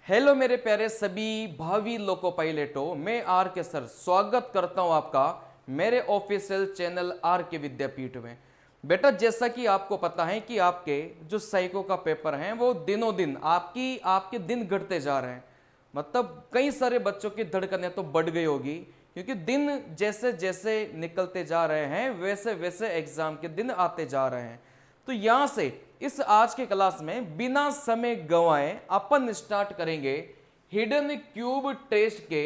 Hello मेरे प्यारे सभी भावी लोको पायलटों, मैं आर के सर स्वागत करता हूं आपका मेरे ऑफिशियल चैनल आर के विद्यापीठ में। बेटा, जैसा कि आपको पता है कि आपके जो साइको का पेपर हैं वो दिनों दिन आपके दिन घटते जा रहे हैं। मतलब कई सारे बच्चों की धड़कनें तो बढ़ गई होगी, क्योंकि दिन जैसे जैसे निकलते जा रहे हैं वैसे वैसे एग्जाम के दिन आते जा रहे हैं। तो यहां से इस आज के क्लास में बिना समय गंवाए अपन स्टार्ट करेंगे हिडन क्यूब टेस्ट के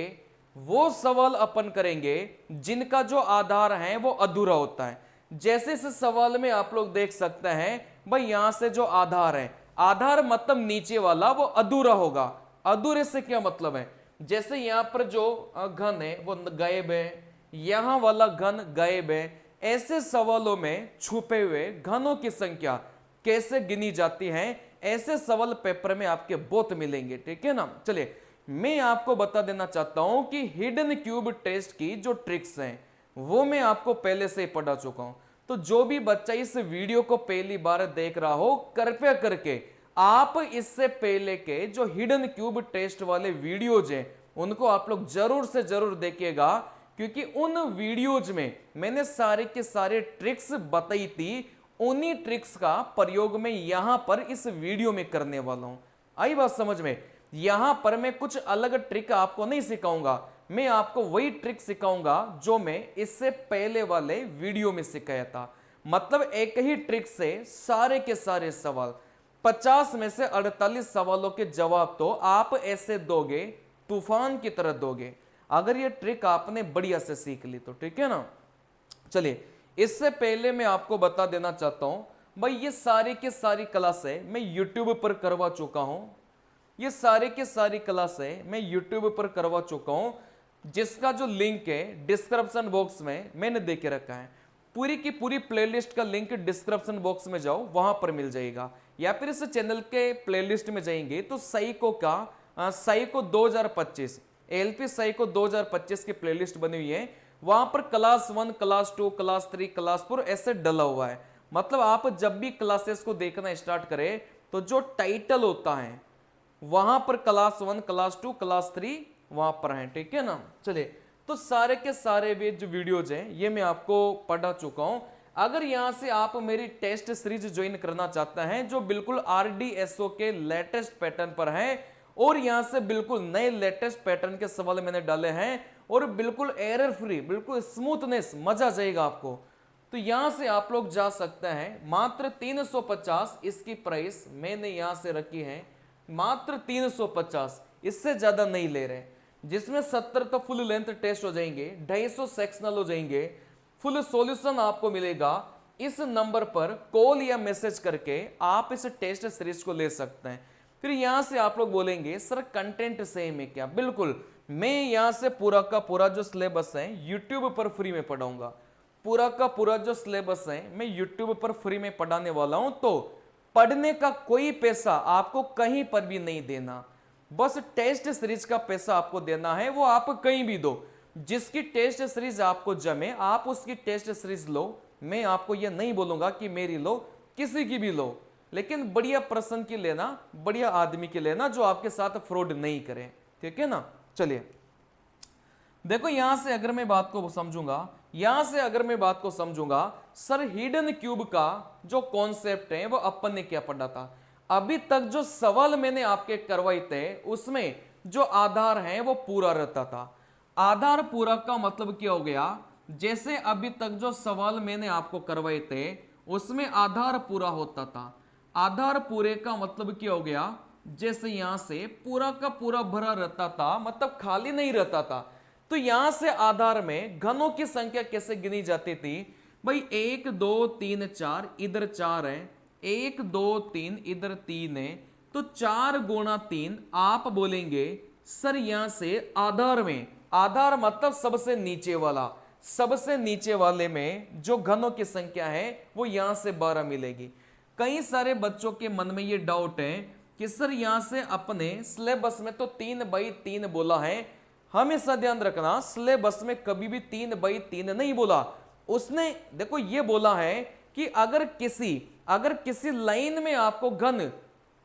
वो सवाल अपन करेंगे जिनका जो आधार है वो अधूरा होता है। जैसे इस सवाल में आप लोग देख सकते हैं भाई, यहां से जो आधार है, आधार मतलब नीचे वाला, वो अधूरा होगा। अधूरे से क्या मतलब है? जैसे यहां पर जो घन है वो गायब है, यहां वाला घन गायब है। ऐसे सवालों में छुपे हुए घनों की संख्या कैसे गिनी जाती है, ऐसे सवाल पेपर में आपके बहुत मिलेंगे। ठीक है ना। चलिए, मैं आपको बता देना चाहता हूं कि हिडन क्यूब टेस्ट की जो ट्रिक्स हैं वो मैं आपको पहले से ही पढ़ा चुका हूं। तो जो भी बच्चा इस वीडियो को पहली बार देख रहा हो, कृपया करके आप इससे पहले के जो हिडन क्यूब टेस्ट वाले वीडियोज हैं उनको आप लोग जरूर से जरूर देखिएगा, क्योंकि उन वीडियोज में मैंने सारे के सारे ट्रिक्स बताई थी। उन्हीं ट्रिक्स का प्रयोग मैं यहां पर इस वीडियो में करने वाला हूं। आई बात समझ में? यहां पर मैं कुछ अलग ट्रिक आपको नहीं सिखाऊंगा, मैं आपको वही ट्रिक सिखाऊंगा जो मैं इससे पहले वाले वीडियो में सिखाया था। मतलब एक ही ट्रिक से सारे के सारे सवाल, 50 में से 48 सवालों के जवाब तो आप ऐसे दोगे, तूफान की तरह दोगे, अगर ये ट्रिक आपने बढ़िया से सीख ली तो। ठीक है ना। चलिए, इससे पहले मैं आपको बता देना चाहता हूं भाई, ये सारी की सारी क्लासें मैं YouTube पर करवा चुका हूं। ये सारी की सारी क्लासें मैं YouTube पर करवा चुका हूं, जिसका जो लिंक है डिस्क्रिप्शन बॉक्स में मैंने दे के रखा है। पूरी की पूरी प्लेलिस्ट का लिंक डिस्क्रिप्शन बॉक्स में जाओ, वहां पर मिल जाएगा। या फिर इस चैनल के प्लेलिस्ट में जाएंगे तो साइको 2025 एलपी साइको 2025 की प्लेलिस्ट बनी हुई है। वहां पर क्लास 1, क्लास 2, क्लास 3, क्लास 4 ऐसे डला हुआ है। मतलब आप जब भी क्लासेस को देखना स्टार्ट करें तो जो टाइटल होता है वहां पर क्लास 1, क्लास 2, क्लास 3 वहां पर है। ठीक है ना। चलिए, तो सारे के सारे भी जो वीडियोज हैं ये मैं आपको पढ़ा चुका हूं। अगर यहां से आप मेरी टेस्ट सीरीज ज्वाइन करना चाहते हैं जो बिल्कुल आरडीएसओ के लेटेस्ट पैटर्न पर है, और यहां से बिल्कुल नए लेटेस्ट पैटर्न के सवाल मैंने डाले हैं, और बिल्कुल एरर फ्री, बिल्कुल स्मूथनेस, मजा जाएगा आपको, तो यहां से आप लोग जा सकते हैं। मात्र 350 इसकी प्राइस मैंने यहां से रखी है, मात्र 350, इससे ज्यादा नहीं ले रहे। जिसमें 70 तो फुल लेंथ टेस्ट हो जाएंगे, 250 सेक्शनल हो जाएंगे, फुल सॉल्यूशन आपको मिलेगा। इस नंबर पर कॉल या मैसेज करके आप इस टेस्ट सीरीज को ले सकते हैं। फिर यहां से आप लोग बोलेंगे सर कंटेंट सेम है क्या? बिल्कुल, मैं यहां से पूरा का पूरा जो सिलेबस है यूट्यूब पर फ्री में पढ़ाऊंगा। पूरा का पूरा जो सिलेबस है मैं यूट्यूब पर फ्री में पढ़ाने वाला हूं। तो पढ़ने का कोई पैसा आपको कहीं पर भी नहीं देना, बस टेस्ट सीरीज का पैसा आपको देना है। वो आप कहीं भी दो, जिसकी टेस्ट सीरीज आपको जमे आप उसकी टेस्ट सीरीज लो। मैं आपको यह नहीं बोलूंगा कि मेरी लो, किसी की भी लो, लेकिन बढ़िया पर्सन की लेना, बढ़िया आदमी की लेना जो आपके साथ फ्रॉड नहीं करे। ठीक है ना। चलिए, देखो यहां से अगर मैं बात को समझूंगा, सर हिडन क्यूब का जो कॉन्सेप्ट है वो अपन ने क्या पढ़ा था? अभी तक जो सवाल मैंने आपके करवाए थे उसमें जो आधार है वो पूरा रहता था। आधार पूरा का मतलब क्या हो गया? जैसे अभी तक जो सवाल मैंने आपको करवाए थे उसमें आधार पूरा होता था। आधार पूरे का मतलब क्या हो गया? जैसे यहां से पूरा का पूरा भरा रहता था, मतलब खाली नहीं रहता था। तो यहां से आधार में घनों की संख्या कैसे गिनी जाती थी? भाई 1 2 3 4, इधर 4 है, 1 2 3 इधर 3 है, तो 4 गुणा 3 आप बोलेंगे सर यहां से आधार में, आधार मतलब सबसे नीचे वाला, सबसे नीचे वाले में जो घनों की संख्या है वो यहां से 12 मिलेगी। कई सारे बच्चों के मन में ये डाउट है कि सर यहां से अपने सिलेबस में तो 3/3 बोला है। हमेशा ध्यान रखना, सिलेबस में कभी भी 3/3 नहीं बोला। उसने देखो ये बोला है कि अगर किसी लाइन में आपको घन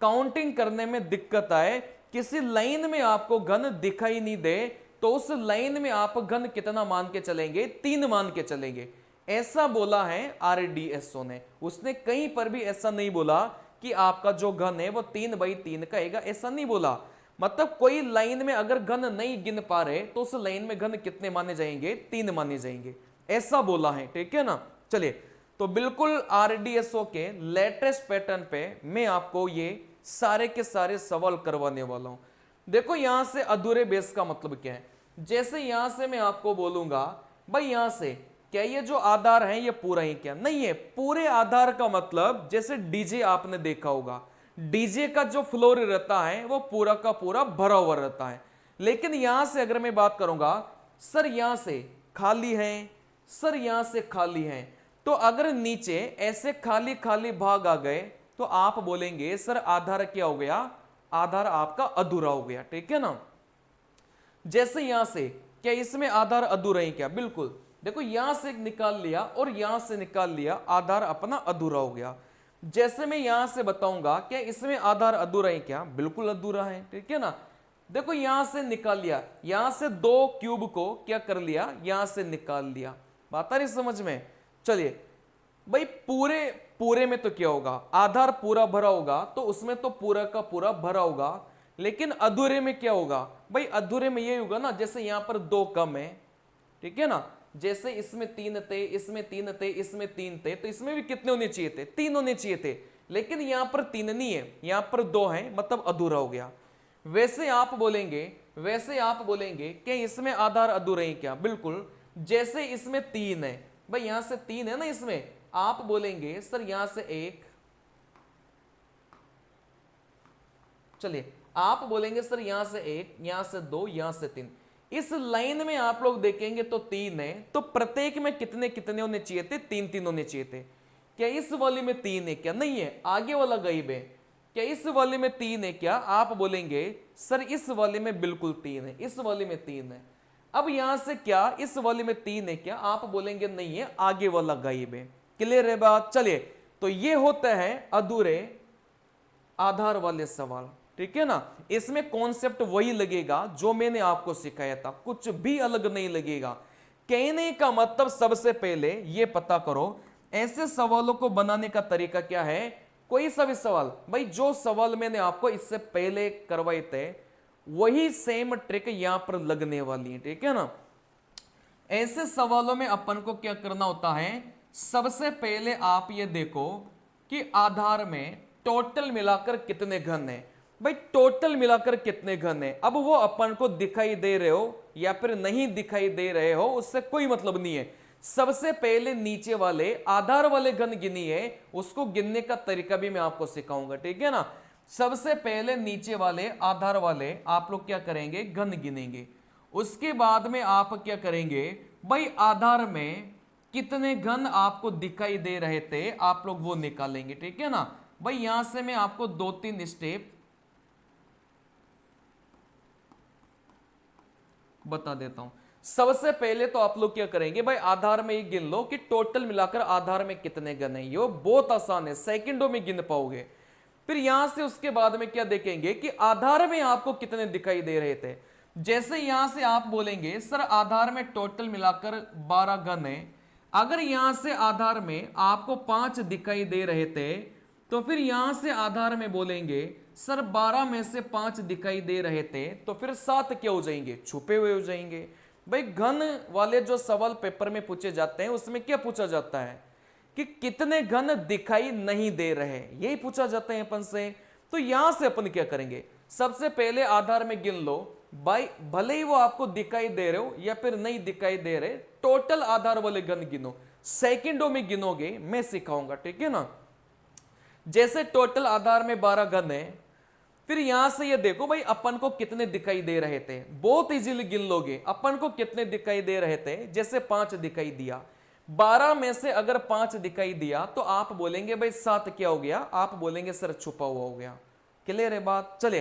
काउंटिंग करने में दिक्कत आए किसी लाइन में आपको घन दिखाई नहीं दे तो उस लाइन में आप घन कितना मान के चलेंगे? 3 मान के चलेंगे। ऐसा बोला है आरडीएसओ ने। उसने कहीं पर भी ऐसा नहीं बोला कि आपका जो घन है वो 3/3 का आएगा, ऐसा नहीं बोला। मतलब कोई लाइन में अगर घन नहीं गिन पा रहे तो उस लाइन में घन कितने माने जाएंगे? 3 माने जाएंगे, ऐसा बोला है, ठीक है ना। चलिए, तो बिल्कुल आरडीएसओ के लेटेस्ट पैटर्न पे मैं आपको ये सारे के सारे सवाल करवाने वाला हूं। देखो यहां से अधूरे बेस का मतलब क्या है? जैसे यहां से मैं आपको बोलूंगा भाई यहां से क्या ये जो आधार है ये पूरा ही क्या? नहीं है। पूरे आधार का मतलब जैसे डीजे आपने देखा होगा, डीजे का जो फ्लोर रहता है वो पूरा का पूरा भरा हुआ रहता है। लेकिन यहां से अगर मैं बात करूंगा, सर यहां से खाली है, सर यहां से खाली है, तो अगर नीचे ऐसे खाली खाली भाग आ गए तो आप बोलेंगे सर आधार क्या हो गया? आधार आपका अधूरा हो गया, ठीक है ना। जैसे यहां से क्या इसमें आधार अधूरा ही क्या? बिल्कुल। देखो यहां से निकाल लिया और यहां से निकाल लिया, आधार अपना अधूरा हो गया। जैसे मैं यहां से बताऊंगा क्या इसमें आधार अधूरा है क्या? बिल्कुल अधूरा है, ठीक है ना। देखो यहां से निकाल लिया, यहां से 2 क्यूब को क्या कर लिया? यहां से निकाल लिया। बात आ रही समझ में? चलिए भाई पूरे पूरे में तो क्या होगा? आधार पूरा भरा होगा तो उसमें तो पूरा का पूरा भरा होगा। लेकिन अधूरे में क्या होगा? भाई अधूरे में ये होगा ना, जैसे यहां पर 2 कम है, ठीक है ना। जैसे इसमें 3 थे, इसमें 3 थे, इसमें 3 थे, तो इसमें भी कितने होने चाहिए थे? 3 होने चाहिए थे। लेकिन यहां पर 3 नहीं है, यहां पर 2 है, मतलब अधूरा हो गया। वैसे आप बोलेंगे कि इसमें आधार अधूरा ही क्या? बिल्कुल। जैसे इसमें 3 है, भाई यहां से 3 है ना, इसमें आप बोलेंगे सर यहां से 1, चलिए आप बोलेंगे सर यहां से 1, यहां से 2, यहां से 3। इस लाइन में आप लोग देखेंगे तो 3 है, तो प्रत्येक में कितने कितने होने चाहिए थे? 3-3 होने चाहिए थे। क्या इस वाले में 3 है क्या? नहीं है, आगे वाला गायब है। क्या इस वाले में 3 है क्या? आप बोलेंगे सर इस वाले में बिल्कुल 3 है, इस वाले में 3 है। अब यहां से क्या इस वाले में 3 है क्या? आप बोलेंगे नहीं है, आगे वाला गायब है। क्लियर है बात? चलिए, तो ये होता है अधूरे आधार वाले सवाल, ठीक है ना। इसमें कॉन्सेप्ट वही लगेगा जो मैंने आपको सिखाया था, कुछ भी अलग नहीं लगेगा। कहने का मतलब सबसे पहले ये पता करो ऐसे सवालों को बनाने का तरीका क्या है। कोई सा भी सवाल, भाई जो सवाल मैंने आपको इससे पहले करवाए थे वही सेम ट्रिक यहां पर लगने वाली है, ठीक है ना। ऐसे सवालों में अपन को क्या करना होता है? सबसे पहले आप ये देखो कि आधार में टोटल मिलाकर कितने घन है। भाई टोटल मिलाकर कितने घन है, अब वो अपन को दिखाई दे रहे हो या फिर नहीं दिखाई दे रहे हो उससे कोई मतलब नहीं है। सबसे पहले नीचे वाले आधार वाले घन गिनिए, उसको गिनने का तरीका भी मैं आपको सिखाऊंगा, ठीक है ना। सबसे पहले नीचे वाले आधार वाले आप लोग क्या करेंगे? घन गिनेंगे। उसके बाद में आप क्या करेंगे? भाई आधार में कितने घन आपको दिखाई दे रहे थे आप लोग वो निकालेंगे, ठीक है ना। भाई यहां से मैं आपको 2-3 स्टेप बता देता हूं। सबसे पहले तो आप लोग क्या करेंगे? भाई आधार में ये गिन लो कि टोटल मिलाकर आधार में कितने घन है। ये बहुत आसान है, सेकंडों में गिन पाओगे। फिर यहां से उसके बाद में क्या देखेंगे कि आधार में आपको कितने दिखाई दे रहे थे। जैसे यहां से आप बोलेंगे सर आधार में टोटल मिलाकर 12 घन है। अगर यहां से आधार में आपको 5 दिखाई दे रहे थे तो फिर यहां से आधार में बोलेंगे सर 12 में से 5 दिखाई दे रहे थे, तो फिर 7 क्या हो जाएंगे? छुपे हुए हो जाएंगे। भाई घन वाले जो सवाल पेपर में पूछे जाते हैं उसमें क्या पूछा जाता है कि कितने घन दिखाई नहीं दे रहे, यही पूछा जाता है अपन से। तो यहां से अपन क्या करेंगे? सबसे पहले आधार में गिन लो, भाई भले ही वो आपको दिखाई दे रहे हो या फिर नहीं दिखाई दे रहे, टोटल आधार वाले घन गिनो। सेकंडों में गिनोगे, मैं सिखाऊंगा, ठीक है ना। जैसे टोटल आधार में 12 घन है, फिर यहां से ये देखो भाई अपन को कितने दिखाई दे रहे थे, बहुत इजीली गिन लोगे। अपन को कितने दिखाई दे रहे थे? जैसे 5 दिखाई दिया, 12 में से अगर 5 दिखाई दिया तो आप बोलेंगे भाई 7 क्या हो गया? आप बोलेंगे सर छुपा हुआ हो गया। क्लियर है बात? चले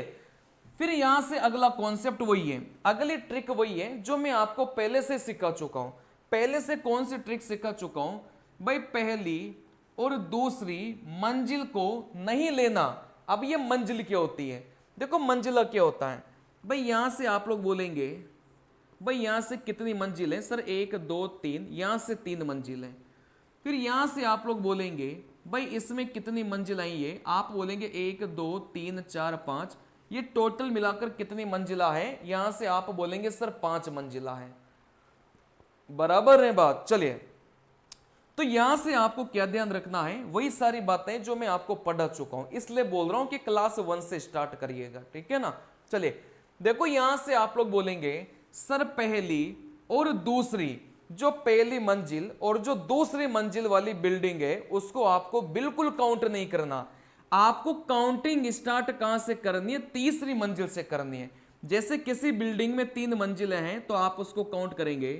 फिर यहां से अगला कॉन्सेप्ट वही है, अगली ट्रिक वही है जो मैं आपको पहले से सिखा चुका हूं। पहले से कौन सी ट्रिक सिखा चुका हूं? भाई पहली और दूसरी मंजिल को नहीं लेना। अब ये मंजिल क्या होती है? देखो मंजिला क्या होता है भाई, यहां से आप लोग बोलेंगे भाई यहां से कितनी मंजिल है सर, 1 2 3, यहां से 3 मंजिल है। फिर यहां से आप लोग बोलेंगे भाई इसमें कितनी मंजिल आई है, आप बोलेंगे 1 2 3 4 5, ये टोटल मिलाकर कितनी मंजिला है, यहां से आप बोलेंगे सर 5 मंजिला है। बराबर है बात। चलिए, तो यहां से आपको क्या ध्यान रखना है, वही सारी बातें जो मैं आपको पढ़ा चुका हूं, इसलिए बोल रहा हूं कि क्लास 1 से स्टार्ट करिएगा, ठीक है ना। चलिए देखो, यहां से आप लोग बोलेंगे सर पहली और दूसरी, जो पहली मंजिल और जो दूसरी मंजिल वाली बिल्डिंग है उसको आपको बिल्कुल काउंट नहीं करना। आपको काउंटिंग स्टार्ट कहां से करनी है, तीसरी मंजिल से करनी है। जैसे किसी बिल्डिंग में 3 मंजिलें हैं तो आप उसको काउंट करेंगे,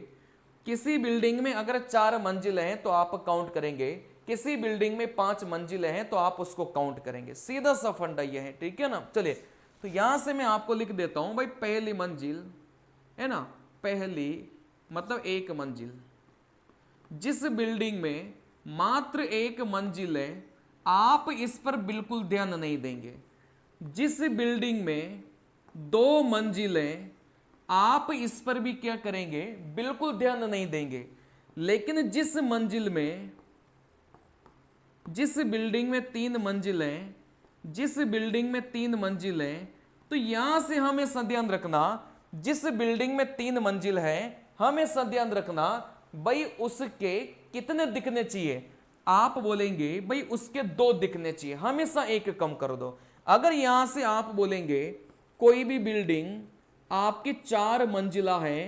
किसी बिल्डिंग में अगर 4 मंजिलें हैं तो आप काउंट करेंगे, किसी बिल्डिंग में 5 मंजिलें हैं तो आप उसको काउंट करेंगे। सीधा सा फंडा ये है, ठीक है ना। चलिए, तो यहां से मैं आपको लिख देता हूं भाई, पहली मंजिल है ना, पहली मतलब 1 मंजिल। जिस बिल्डिंग में मात्र 1 मंजिल है आप इस पर बिल्कुल ध्यान नहीं देंगे। जिस बिल्डिंग में 2 मंजिलें, आप इस पर भी क्या करेंगे, बिल्कुल ध्यान नहीं देंगे। लेकिन जिस बिल्डिंग में 3 मंजिलें, जिस बिल्डिंग में 3 मंजिलें, तो यहां से हमेशा ध्यान रखना, जिस बिल्डिंग में 3 मंजिल है हमेशा ध्यान रखना भाई उसके कितने दिखने चाहिए। आप बोलेंगे भाई उसके 2 दिखने चाहिए, हमेशा 1 कम कर दो। अगर यहां से आप बोलेंगे कोई भी बिल्डिंग आपकी 4 मंजिला है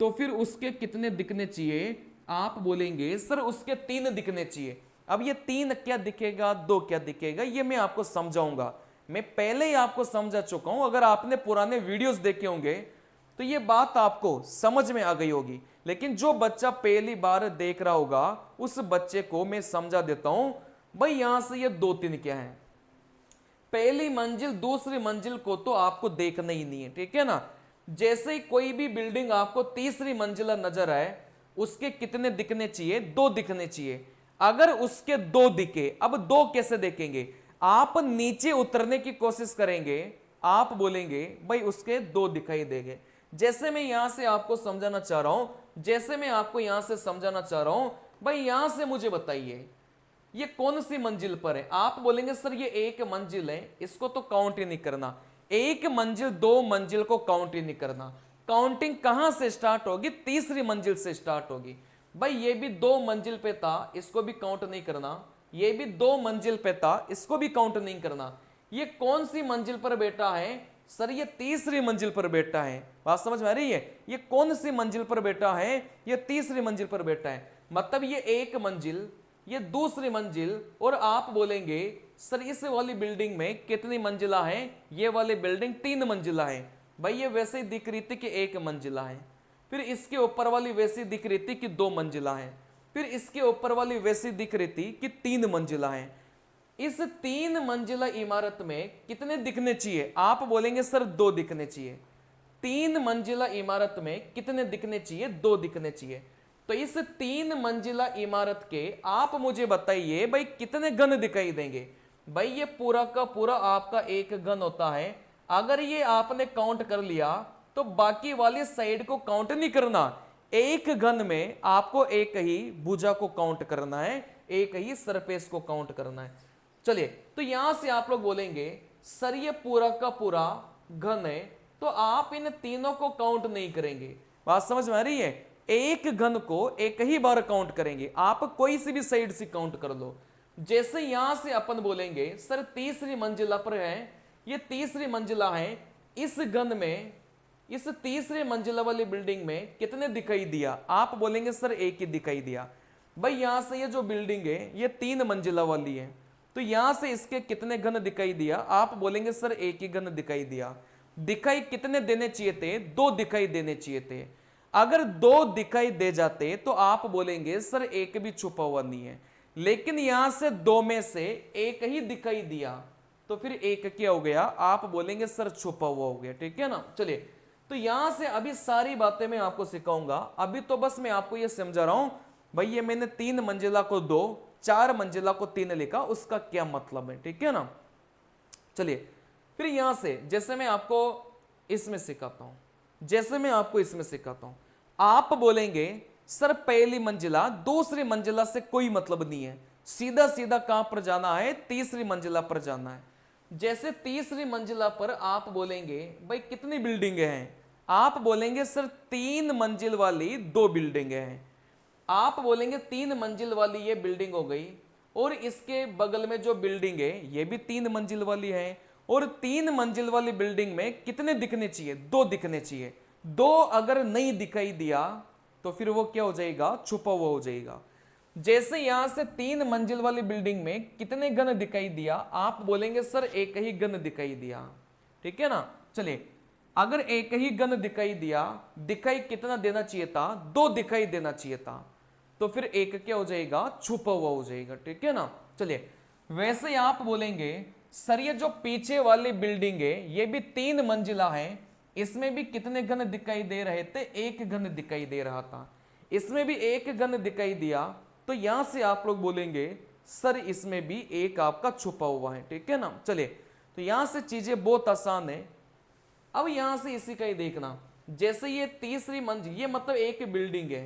तो फिर उसके कितने दिखने चाहिए, आप बोलेंगे सर उसके 3 दिखने चाहिए। अब ये 3 क्या दिखेगा, 2 क्या दिखेगा, ये मैं आपको समझाऊंगा। मैं पहले ही आपको समझा चुका हूं, अगर आपने पुराने वीडियोस देखे होंगे तो ये बात आपको समझ में आ गई होगी। लेकिन जो बच्चा पहली बार देख रहा होगा उस बच्चे को मैं समझा देता हूं भाई, यहां से ये 2 3 क्या है। पहली मंजिल दूसरी मंजिल को तो आपको देखना ही नहीं है, ठीक है ना। जैसे ही कोई भी बिल्डिंग आपको तीसरी मंजिला नजर आए, उसके कितने दिखने चाहिए, 2 दिखने चाहिए। अगर उसके 2 दिखे, अब 2 कैसे देखेंगे, आप नीचे उतरने की कोशिश करेंगे, आप बोलेंगे भाई उसके 2 दिखाई देंगे। जैसे मैं यहां से आपको समझाना चाह रहा हूं, जैसे मैं आपको यहां से समझाना चाह रहा हूं भाई, यहां से मुझे बताइए ये कौन सी मंजिल पर है। आप बोलेंगे सर ये 1 मंजिल है, इसको तो काउंट ही नहीं करना। 1 मंजिल 2 मंजिल को काउंट ही नहीं करना। काउंटिंग कहां से स्टार्ट होगी, तीसरी मंजिल से स्टार्ट होगी। भाई ये भी 2 मंजिल पे था, इसको भी काउंट नहीं करना। ये भी 2 मंजिल पे था, इसको भी काउंट नहीं करना। ये कौन सी मंजिल पर बैठा है, सर ये तीसरी मंजिल पर बैठा है। बात समझ में आ रही है, ये कौन सी मंजिल पर बैठा है, ये तीसरी मंजिल पर बैठा है। मतलब ये 1 मंजिल, ये दूसरी मंजिल, और आप बोलेंगे सर इस वाली बिल्डिंग में कितनी मंजिला है, ये वाली बिल्डिंग 3 मंजिला है। भाई ये वैसे ही दिख रही थी कि 1 मंजिला है, फिर इसके ऊपर वाली वैसी दिख रही थी कि 2 मंजिला है, फिर इसके ऊपर वाली वैसी दिख रही थी कि 3 मंजिला है। इस 3 मंजिला इमारत में कितने दिखने चाहिए, आप बोलेंगे सर 2 दिखने चाहिए। 3 मंजिला इमारत में कितने दिखने चाहिए, 2 दिखने चाहिए। तो इस 3 मंजिला इमारत के आप मुझे बताइए भाई कितने घन दिखाई देंगे। भाई ये पूरा का पूरा आपका 1 घन होता है। अगर ये आपने काउंट कर लिया तो बाकी वाली साइड को काउंट नहीं करना। 1 घन में आपको एक ही भुजा को काउंट करना है, एक ही सरफेस को काउंट करना है। चलिए, तो यहां से आप लोग बोलेंगे सर ये पूरा का पूरा घन है, तो आप इन तीनों को काउंट नहीं करेंगे। बात समझ में आ रही है, 1 घन को एक ही बार काउंट करेंगे, आप कोई सी भी साइड से काउंट कर लो। जैसे यहां से अपन बोलेंगे सर तीसरी मंजिला पर है, ये तीसरी मंजिला है, इस घन में इस तीसरी मंजिला वाली बिल्डिंग में कितने दिखाई दिया, आप बोलेंगे सर 1 ही दिखाई दिया। भाई यहां से ये जो बिल्डिंग है ये 3 मंजिला वाली है, तो यहां से इसके कितने घन दिखाई दिया, आप बोलेंगे सर 1 ही घन दिखाई दिया। दिखाई कितने देने चाहिए थे, 2 दिखाई देने चाहिए थे। अगर 2 दिखाई दे जाते तो आप बोलेंगे सर 1 भी छुपा हुआ नहीं है, लेकिन यहां से 2 में से 1 ही दिखाई दिया, तो फिर 1 क्या हो गया, आप बोलेंगे सर छुपा हुआ हो गया, ठीक है ना। चलिए, तो यहां से अभी सारी बातें मैं आपको सिखाऊंगा। अभी तो बस मैं आपको यह समझा रहा हूं भाई, ये मैंने 3 मंजिला को 2, 4 मंजिला को 3 लिखा, उसका क्या मतलब है, ठीक है ना। चलिए, फिर यहां से जैसे मैं आपको इसमें सिखाता हूं, जैसे मैं आपको इसमें सिखाता हूं, आप बोलेंगे सर पहली मंजिला दूसरी मंजिला से कोई मतलब नहीं है, सीधा सीधा कहां पर जाना है, तीसरी मंजिला पर जाना है। जैसे तीसरी मंजिला पर आप बोलेंगे भाई कितनी बिल्डिंगें हैं, आप बोलेंगे सर 3 मंजिल वाली 2 बिल्डिंगें हैं। आप बोलेंगे 3 मंजिल वाली ये बिल्डिंग हो गई, और इसके बगल में जो बिल्डिंग है ये भी 3 मंजिल वाली है, और 3 मंजिल वाली बिल्डिंग में कितने दिखने चाहिए, 2 दिखने चाहिए। 2 अगर नहीं दिखाई दिया तो फिर वो क्या हो जाएगा, छुपा हुआ हो जाएगा। जैसे यहां से 3 मंजिल वाली बिल्डिंग में कितने घन दिखाई दिया, आप बोलेंगे सर एक ही घन दिखाई दिया, ठीक है ना। चलिए, अगर एक ही घन दिखाई दिया, दिखाई कितना देना चाहिए था, 2 दिखाई देना चाहिए था, तो फिर एक क्या हो जाएगा, छुपा हुआ हो जाएगा, ठीक है ना। चलिए, वैसे ही आप बोलेंगे सर ये जो पीछे वाली बिल्डिंग है ये भी 3 मंजिला है, इसमें भी कितने घन दिखाई दे रहे थे, 1 घन दिखाई दे रहा था, इसमें भी 1 घन दिखाई दिया, तो यहां से आप लोग बोलेंगे सर इसमें भी एक आपका छुपा हुआ है, ठीक है ना। चलिए, तो यहां से चीजें बहुत आसान है। अब यहां से इसी का ही देखना, जैसे ये तीसरी मंजिल, ये मतलब एक बिल्डिंग है,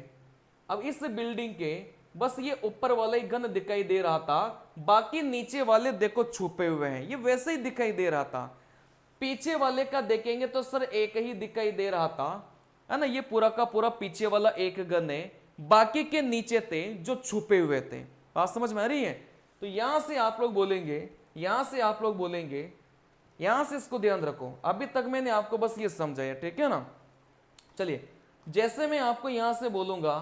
अब इस बिल्डिंग के बस ये ऊपर वाला ही घन दिखाई दे रहा था, बाकी नीचे वाले देखो छुपे हुए हैं, ये वैसे ही दिखाई दे रहा था। पीछे वाले का देखेंगे तो सर एक ही दिखाई दे रहा था, है ना, ये पूरा का पूरा पीछे वाला एक घन है, बाकी के नीचे थे जो छुपे हुए थे। बात समझ में आ रही है। तो यहां से आप लोग बोलेंगे, यहां से आप लोग बोलेंगे, यहां से इसको ध्यान रखो, अभी तक मैंने आपको बस ये समझाया, ठीक है ना। चलिए, जैसे मैं आपको यहां से बोलूंगा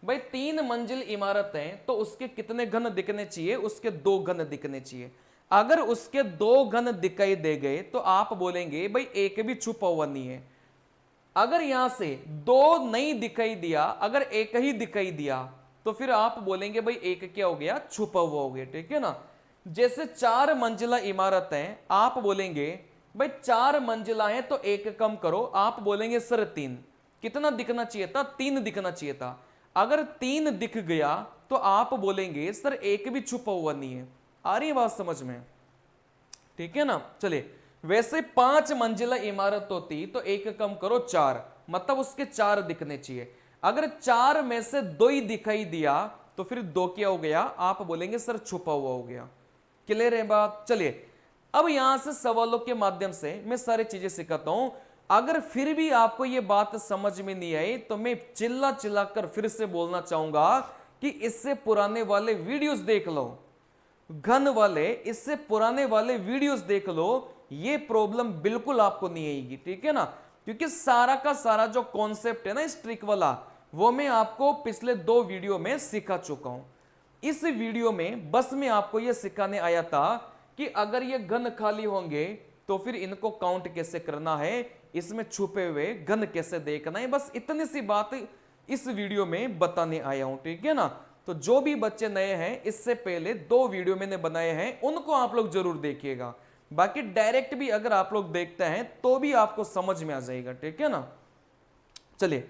भाई 3 मंजिल इमारत है तो उसके कितने घन दिखने चाहिए, उसके 2 घन दिखने चाहिए। अगर उसके 2 घन दिखाई दे गए तो आप बोलेंगे भाई एक भी छुपा हुआ नहीं है। अगर यहां से 2 नहीं दिखाई दिया, अगर एक ही दिखाई दिया, तो फिर आप बोलेंगे भाई एक क्या हो गया, छुपा हुआ हो गया, ठीक है ना। जैसे 4 मंजिला इमारत है, आप बोलेंगे भाई 4 मंजिला है तो एक कम करो, आप बोलेंगे सर 3, कितना दिखना चाहिए था, 3 दिखना चाहिए था। अगर 3 दिख गया तो आप बोलेंगे सर एक भी छुपा हुआ नहीं है। आ रही बात समझ में, ठीक है ना। चलिए, वैसे 5 मंजिला इमारत होती तो एक कम करो 4, मतलब उसके 4 दिखने चाहिए। अगर 4 में से 2 ही दिखाई दिया तो फिर 2 क्या हो गया, आप बोलेंगे सर छुपा हुआ हो गया। क्लियर है बात। चलिए, अब यहां से सवालों के माध्यम से मैं सारी चीजें सिखाता हूं। अगर फिर भी आपको यह बात समझ में नहीं आई तो मैं चिल्ला चिल्ला कर फिर से बोलना चाहूंगा कि इससे पुराने वाले वीडियोस देख लो, घन वाले, इससे पुराने वाले वीडियोस देख लो, ये प्रॉब्लम बिल्कुल आपको नहीं आएगी, ठीक है ना। क्योंकि सारा का सारा जो कॉन्सेप्ट है ना इस ट्रिक वाला, वो मैं आपको पिछले 2 वीडियो में सिखा चुका हूं। इस वीडियो में बस मैं आपको यह सिखाने आया था कि अगर ये घन खाली होंगे तो फिर इनको काउंट कैसे करना है, इसमें छुपे हुए घन कैसे देखना है, बस इतनी सी बात इस वीडियो में बताने आया हूं, ठीक है ना। तो जो भी बच्चे नए हैं, इससे पहले 2 वीडियो मैंने बनाए हैं, उनको आप लोग जरूर देखिएगा। बाकी डायरेक्ट भी अगर आप लोग देखते हैं तो भी आपको समझ में आ जाएगा, ठीक है ना। चलिए,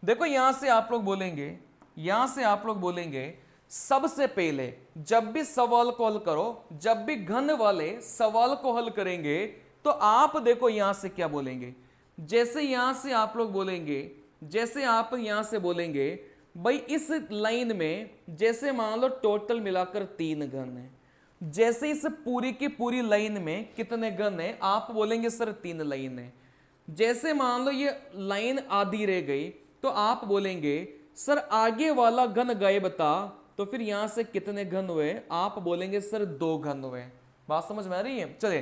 देखो यहां से आप लोग बोलेंगे, यहां से आप लोग बोलेंगे सबसे पहले जब भी सवाल को हल करो, जब भी घन वाले सवाल को हल करेंगे तो आप देखो यहां से क्या बोलेंगे। जैसे यहां से आप लोग बोलेंगे, जैसे आप यहां से बोलेंगे भाई इस लाइन में जैसे मान लो टोटल मिलाकर 3 घन है, जैसे इस पूरी की पूरी लाइन में कितने घन है, आप बोलेंगे सर 3 लाइन है। जैसे मान लो ये लाइन आधी रह गई तो आप बोलेंगे सर आगे वाला घन गायब था, तो फिर यहां से कितने घन हुए, आप बोलेंगे सर 2 घन हुए। बात समझ में आ रही है। चले,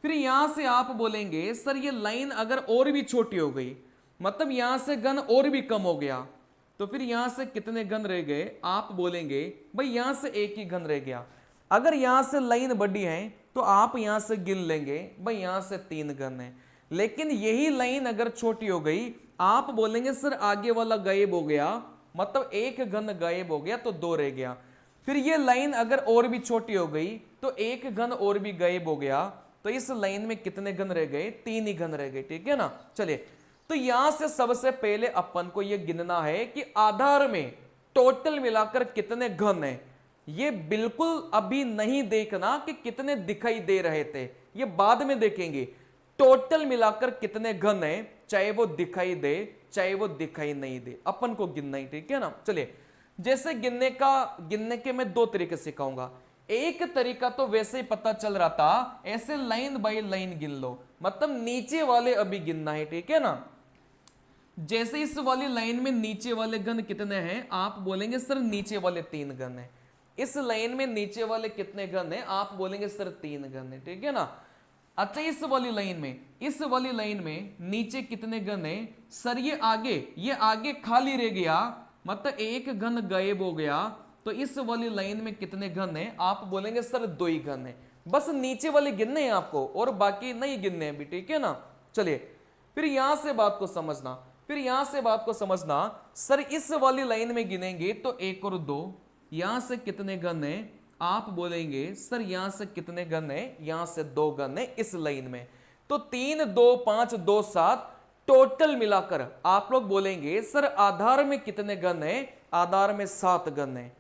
फिर यहां से आप बोलेंगे सर ये लाइन अगर और भी छोटी हो गई, मतलब यहां से घन और भी कम हो गया, तो फिर यहां से कितने घन रह गए, आप बोलेंगे भाई यहां से एक ही घन रह गया। अगर यहां से लाइन बड़ी है तो आप यहां से गिन लेंगे भाई यहां से 3 घन है। लेकिन यही लाइन अगर छोटी हो गई, आप बोलेंगे सर आगे वाला गायब हो गया, मतलब एक घन गायब हो गया तो 2 रह गया। फिर ये लाइन अगर और भी छोटी हो गई तो एक घन और भी गायब हो गया, तो इस लाइन में कितने घन रह गए, 3 ही घन रह गए, ठीक है ना। चलिए, तो यहां से सबसे पहले अपन को यह गिनना है कि आधार में टोटल मिलाकर कितने घन है। ये बिल्कुल अभी नहीं देखना कि कितने दिखाई दे रहे थे, ये बाद में देखेंगे। टोटल मिलाकर कितने घन है, चाहे वो दिखाई दे चाहे वो दिखाई नहीं दे, अपन को गिनना ही, ठीक है ना। चलिए, जैसे गिनने के मैं दो तरीके सिखाऊंगा। एक तरीका तो वैसे ही पता चल रहा था, ऐसे लाइन बाय लाइन गिन लो, मतलब नीचे वाले अभी गिनना है, ठीक है ना। जैसे इस वाली लाइन में नीचे वाले घन कितने हैं, आप बोलेंगे सर नीचे वाले 3 घन है। इस लाइन में नीचे वाले कितने घन है, आप बोलेंगे सर 3 घन है, ठीक है ना। अच्छा, इस वाली लाइन में नीचे कितने घन है, सर ये आगे खाली रह गया, मतलब एक घन गायब हो गया, तो इस वाली लाइन में कितने घन है, आप बोलेंगे सर 2 ही घन है। बस नीचे वाले गिनने हैं आपको, और बाकी नहीं गिनने हैं भी, ठीक है ना। चलिए, फिर यहां से बात को समझना, सर इस वाली लाइन में गिनेंगे तो 1 और 2, यहां से कितने घन है, आप बोलेंगे सर यहां से कितने घन है, यहां से 2 घन है इस लाइन में, तो 3 2 5 2 7, टोटल मिलाकर आप लोग बोलेंगे सर आधार में कितने घन है, आधार में 7 घन है।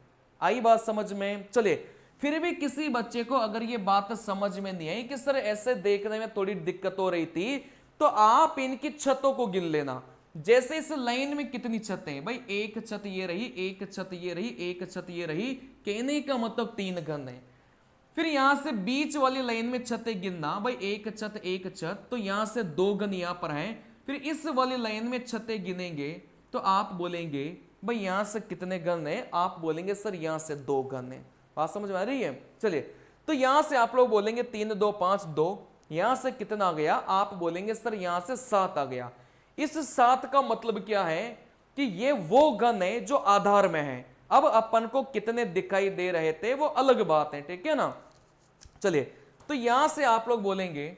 आई बात समझ में। चलिए, फिर भी किसी बच्चे को अगर ये बात समझ में नहीं आई कि सर ऐसे देखने में थोड़ी दिक्कत हो रही थी, तो आप इनकी छतों को गिन लेना। जैसे इस लाइन में कितनी छतें हैं भाई, एक छत ये रही, एक छत ये रही, एक छत ये रही, कहने का मतलब 3 घन है। फिर यहां से बीच वाली लाइन में छतें गिनना भाई, एक छत, तो यहां से 2 घन यहां पर हैं। फिर इस वाली लाइन में छतें गिनेंगे तो आप बोलेंगे भाई यहां से कितने घन है, आप बोलेंगे सर यहां से 2 घन है। बात समझ में आ रही है। चलिए, तो यहां से आप लोग बोलेंगे 3 2 5 2, यहां से कितना आ गया, आप बोलेंगे सर यहां से 7 आ गया। इस 7 का मतलब क्या है कि ये वो घन है जो आधार में है। अब अपन को कितने दिखाई दे रहे थे वो अलग बात है, ठीक है ना। चलिए, तो यहां से आप लोग बोलेंगे